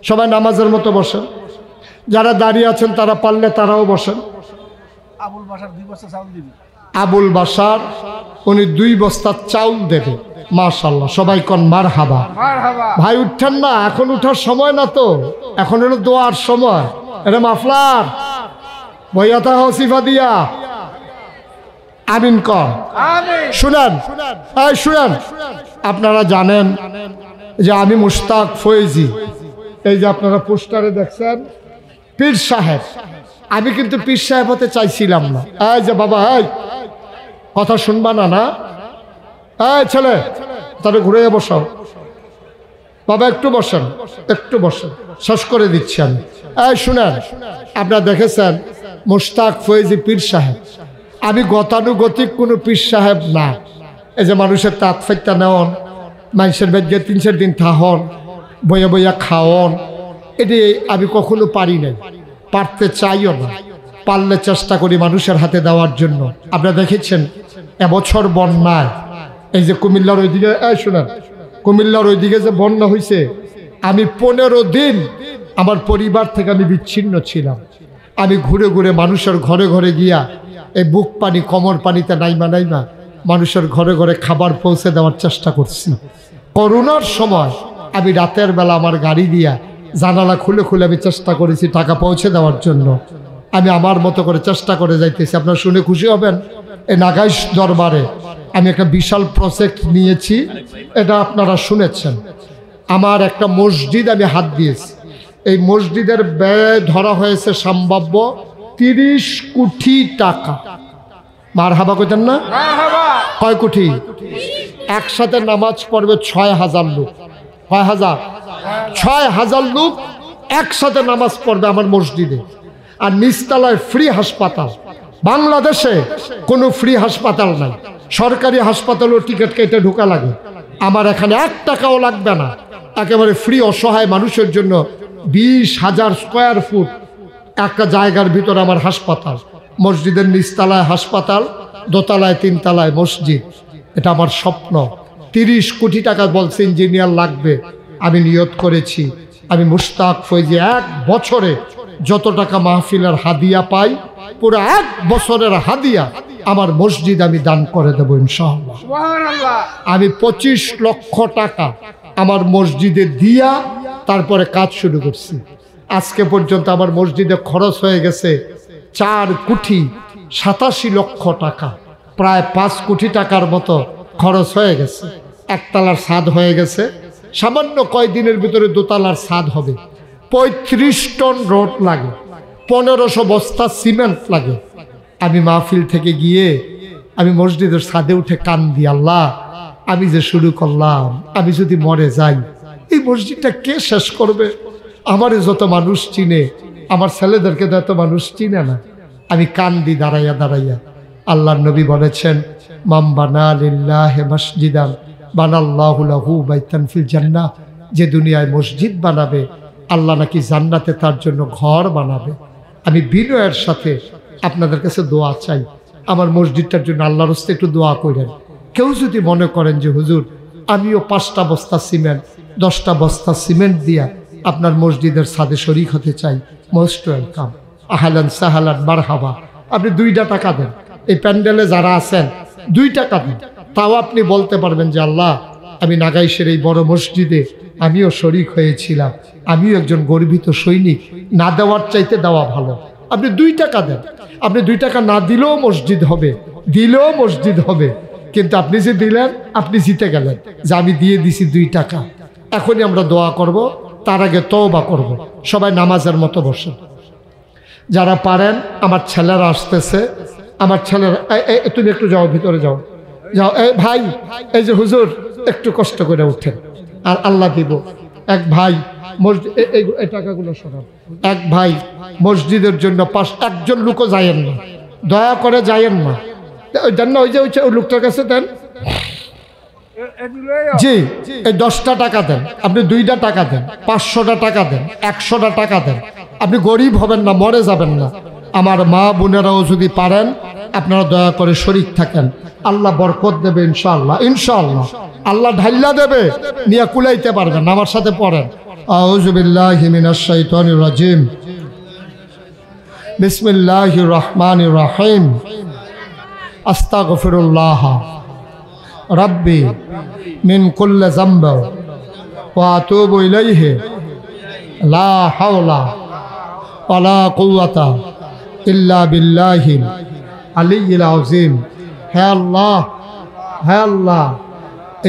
সবাই নামাজের মতো বসেন। যারা দাঁড়িয়ে আছেন তারা পারলে তারাও বসেন। আবুল বাসার উনি 2 বস্তা চাউল দেবে। মাশাআল্লাহ, সবাই কোন মারহাবা। ভাই উঠছেন না, এখন উঠার সময় না তো, এখন হলো দোয়ার সময়। এটা মাফলার বইয়াতা হসিফা দিয়া আমিন কর। শুনেন, এই শুনেন, আপনারা জানেন যে আমি মুশতাক ফয়েজি, এই যে আপনারা পোস্টারে দেখছেন পীর সাহেব। আমি কিন্তু পীর সাহেব হতে চাইছিলাম না। এই যে বাবা, এই কথা শুনবা না? না, এই ছেলে, তাহলে ঘুরে বসাও। বাবা একটু বসেন, একটু বসেন, শেষ করে দিচ্ছি আমি। এই শুনেন, আপনারা দেখেছেন মুশতাক ফয়েজি পীর সাহেব। আমি গতানুগতিক কোনো পীর সাহেব না। এই যে মানুষের তাঁত ফাইতা নেওয়ন, মানুষের বেদে 3-4 দিন থাহন, বইয়া বইয়া খাওয়ন, এটি আমি কখনো পারি নাই, পারতে চাইও না। পারলে চেষ্টা করি মানুষের হাতে দেওয়ার জন্য। আপনারা দেখেছেন এবছর বন্যায়, এই যে কুমিল্লার ওইদিকে, এই শুনেন, কুমিল্লার ওইদিকে যে বন্যা হয়েছে, আমি 15 দিন আমার পরিবার থেকে আমি বিচ্ছিন্ন ছিলাম। আমি ঘুরে ঘুরে মানুষের ঘরে ঘরে গিয়া এই বুক পানি কোমর পানিতে নাইমা নাইমা মানুষের ঘরে ঘরে খাবার পৌঁছে দেওয়ার চেষ্টা করছি। করোনার সময় আমি রাতের বেলা আমার গাড়ি দিয়া জানালা খুলে খুলে আমি চেষ্টা করেছি টাকা পৌঁছে দেওয়ার জন্য। আমি আমার মতো করে চেষ্টা করে যাইতেছি। আপনারা শুনে খুশি হবেন, এই নাগাইশ দরবারে আমি একটা বিশাল প্রজেক্ট নিয়েছি, এটা আপনারা শুনেছেন। আমার একটা মসজিদ আমি হাত দিয়েছি। এই মসজিদের ব্যয় ধরা হয়েছে সম্ভাব্য 30 কোটি টাকা। মারহাবা কইতেন না? কয় কোটি? একসাথে নামাজ পড়বে 6000 লোক। 6000 লোক একসাথে নামাজ পড়বে আমার মসজিদে। আর নিচতলায় ফ্রি হাসপাতাল। বাংলাদেশে কোনো ফ্রি হাসপাতাল নাই। সরকারি হাসপাতালও টিকিট কেটে ঢোকা লাগে। আমার এখানে 1 টাকাও লাগবে না, একেবারে ফ্রি। অসহায় মানুষের জন্য 20,000 স্কোয়ার ফুট একটা জায়গার ভিতরে আমার হাসপাতাল। মসজিদের নিচতলায় হাসপাতাল, দোতলায় 3 তলায় মসজিদ। এটা আমার স্বপ্ন। 30 কোটি টাকা বলছে ইঞ্জিনিয়ার লাগবে। আমি নিয়ত করেছি, আমি মুশতাক ফয়েজি 1 বছরে যত টাকা মাহফিলের হাদিয়া পাই, পুরো 1 বছরের হাদিয়া আমার মসজিদ আমি দান করে দেবো ইনশাআল্লাহ। আমি 25 লক্ষ টাকা আমার মসজিদে দিয়া তারপরে কাজ শুরু করছি। আজকে পর্যন্ত আমার মসজিদে খরচ হয়ে গেছে 4 কোটি 87 লক্ষ টাকা। প্রায় 5 কোটি টাকার মতো খরচ হয়ে গেছে। 1 তলার ছাদ হয়ে গেছে, সামান্য কয়েকদিনের ভিতরে 2 তলার ছাদ হবে। 35 টন রড লাগে, 1500 বস্তা সিমেন্ট লাগে। আমি মাহফিল থেকে গিয়ে আমি মসজিদের ছাদে উঠে কান্দি, আল্লাহ আমি যে শুরু করলাম, আমি যদি মরে যাই এই মসজিদটা কে শেষ করবে? আমারে যত মানুষ চিনে, আমার ছেলেদেরকে তো এত মানুষ চিনে না। আমি কান্দি দাঁড়াইয়া দাঁড়াইয়া। আল্লাহর নবী বলেছেন, মাম বানা লিল্লাহি মসজিদান বানাল্লাহু লাহু বাইতান ফিল জান্নাহ। যে দুনিয়ায় মসজিদ বানাবে, আল্লাহ নাকি জান্নাতে তার জন্য ঘর বানাবে। আমি বিনয়ের সাথে আপনাদের কাছে দোয়া চাই, আমার মসজিদটার জন্য আল্লাহর রাস্তায় একটু দোয়া করেন। কেউ যদি মনে করেন যে হুজুর আমিও 5টা বস্তা সিমেন্ট 10টা বস্তা সিমেন্ট দিয়া আপনার মসজিদের ছাদে শরীক হতে চাই, মোস্ট ওয়েলকাম, আহলান সাহালান মারহাবা। আপনি 2টা টাকা দেন, এই প্যান্ডেলে যারা আছেন 2 টাকা দেন, তাও আপনি বলতে পারবেন যে আল্লাহ আমি নাগাইশের এই বড় মসজিদে আমিও শরীক হয়েছিলাম, আমিও একজন গর্বিত সৈনিক। না দেওয়ার চাইতে দেওয়া ভালো। আপনি 2 টাকা দেন, আপনি 2 টাকা না দিলেও মসজিদ হবে, দিলেও মসজিদ হবে। কিন্তু আপনি যে দিলেন, আপনি জিতে গেলেন যে আমি দিয়ে দিছি 2 টাকা। এখনই আমরা দোয়া করব, তার আগে তওবা করব। সবাই নামাজের মতো বসেন। যারা পারেন, আমার ছেলেরা আসতেছে, আমার ছেলেরা, তুমি একটু যাও, ভিতরে যাও, যাও। এই ভাই, এই যে হুজুর একটু কষ্ট করে উঠেন, আর আল্লাহ দিব। এক ভাই মসজিদ, এই টাকাগুলো সরান। এক ভাই মসজিদের জন্য 1জন লোকও যায়েন না, দয়া করে যায়েন না। দেন না, ওই যে ওই লোকটার কাছে দেন। জি, এই 10টা টাকা দেন, আপনি 2টা টাকা দেন, 500টা টাকা দেন, 100টা টাকা দেন। আপনি গরিব হবেন না, মরে যাবেন না। আমার মা বোনেরাও যদি পারেন আপনারা দয়া করে শরীক থাকেন, আল্লাহ বরকত দেবে ইনশাআল্লাহ। ইনশাআল্লাহ আল্লাহ ঢাইলা দেবে, নিয়ে কুলাইতে পারবেন। আমার সাথে পড়েন, আউযু বিল্লাহি মিনাশ শাইতানির রাজিম, বিসমিল্লাহির রহমানির রহিম, আস্তাগফিরুল্লাহ রাব্বি মিন কুল্লি যামবি ওয়া আতুবু ইলাইহি লা হাওলা ওয়ালা কুওয়াতা ইল্লা বিল্লাহিল আলিয়্যিল আযীম। হে আল্লাহ, হে আল্লাহ,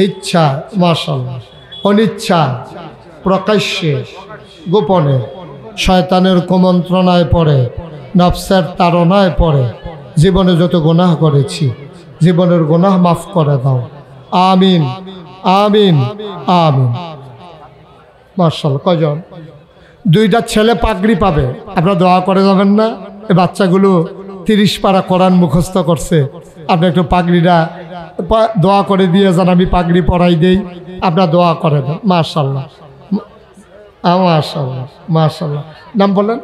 ইচ্ছা মাশাআল্লাহ অনিচ্ছা প্রকাশ্যে গোপনে শয়তানের কুমন্ত্রণায় পড়ে, নফসের তাড়নায় পড়ে জীবনে যত গুনাহ করেছি, জীবনের গুনাহ মাফ করে দাও। আমিন আমিন আমিন। মাশাআল্লাহ, কয়জন? 2টা ছেলে পাগড়ি পাবে, আপনারা দোয়া করে যাবেন না? এই বাচ্চাগুলো 30 পারা কোরআন মুখস্থ করছে, আপনি একটু পাগড়িটা দোয়া করে দিয়ে যান, আমি পাগড়ি পরাই দেই, আপনারা দোয়া করে দেন। মাশাআল্লাহ মাশাআল্লাহ মাশাআল্লাহ। নাম বলেন?